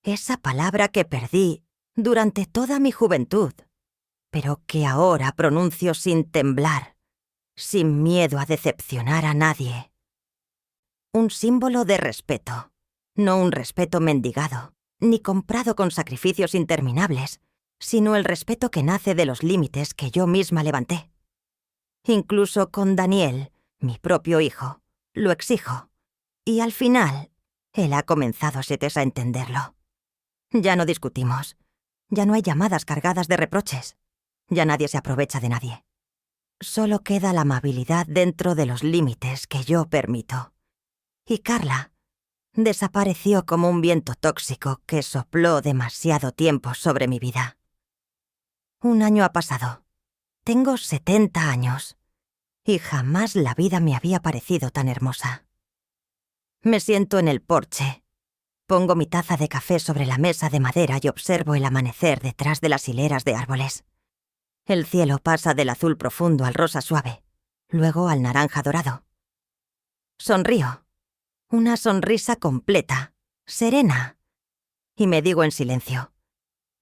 Esa palabra que perdí durante toda mi juventud, pero que ahora pronuncio sin temblar, sin miedo a decepcionar a nadie. Un símbolo de respeto, no un respeto mendigado, ni comprado con sacrificios interminables, sino el respeto que nace de los límites que yo misma levanté. Incluso con Daniel, mi propio hijo, lo exijo. Y al final, él ha comenzado a entenderlo. Ya no discutimos. Ya no hay llamadas cargadas de reproches. Ya nadie se aprovecha de nadie. Solo queda la amabilidad dentro de los límites que yo permito. Y Carla desapareció como un viento tóxico que sopló demasiado tiempo sobre mi vida. Un año ha pasado. Tengo 70 años. Y jamás la vida me había parecido tan hermosa. Me siento en el porche. Pongo mi taza de café sobre la mesa de madera y observo el amanecer detrás de las hileras de árboles. El cielo pasa del azul profundo al rosa suave, luego al naranja dorado. Sonrío. Una sonrisa completa, serena. Y me digo en silencio: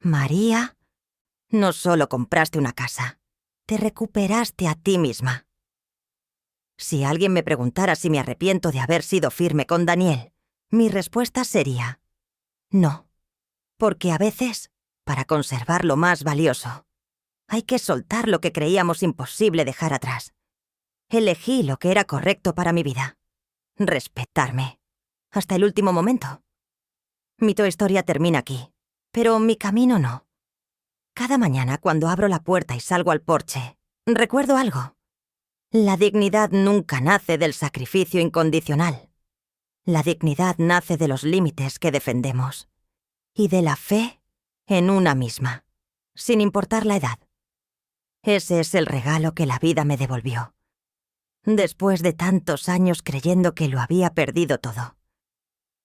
María, no solo compraste una casa, te recuperaste a ti misma. Si alguien me preguntara si me arrepiento de haber sido firme con Daniel, mi respuesta sería: no. Porque a veces, para conservar lo más valioso, hay que soltar lo que creíamos imposible dejar atrás. Elegí lo que era correcto para mi vida. Respetarme. Hasta el último momento. Mi historia termina aquí, pero mi camino no. Cada mañana cuando abro la puerta y salgo al porche, recuerdo algo. La dignidad nunca nace del sacrificio incondicional. La dignidad nace de los límites que defendemos y de la fe en una misma, sin importar la edad. Ese es el regalo que la vida me devolvió, después de tantos años creyendo que lo había perdido todo.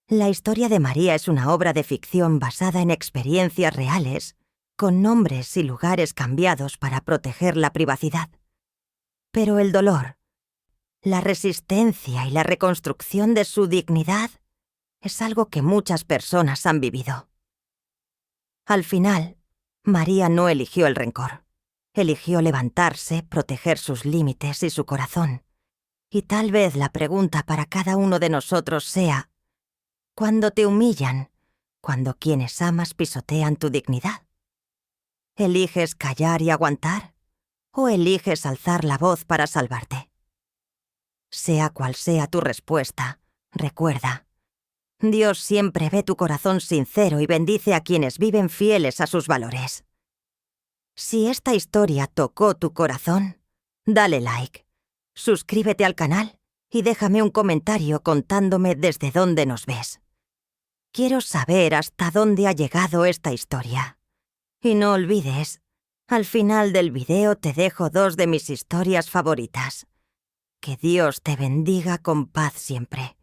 La historia de María es una obra de ficción basada en experiencias reales, con nombres y lugares cambiados para proteger la privacidad. Pero el dolor, la resistencia y la reconstrucción de su dignidad es algo que muchas personas han vivido. Al final, María no eligió el rencor. Eligió levantarse, proteger sus límites y su corazón. Y tal vez la pregunta para cada uno de nosotros sea: ¿cuándo te humillan? ¿Cuando quienes amas pisotean tu dignidad? ¿Eliges callar y aguantar? ¿O eliges alzar la voz para salvarte? Sea cual sea tu respuesta, recuerda: Dios siempre ve tu corazón sincero y bendice a quienes viven fieles a sus valores. Si esta historia tocó tu corazón, dale like, suscríbete al canal y déjame un comentario contándome desde dónde nos ves. Quiero saber hasta dónde ha llegado esta historia. Y no olvides, al final del video te dejo 2 de mis historias favoritas. Que Dios te bendiga con paz siempre.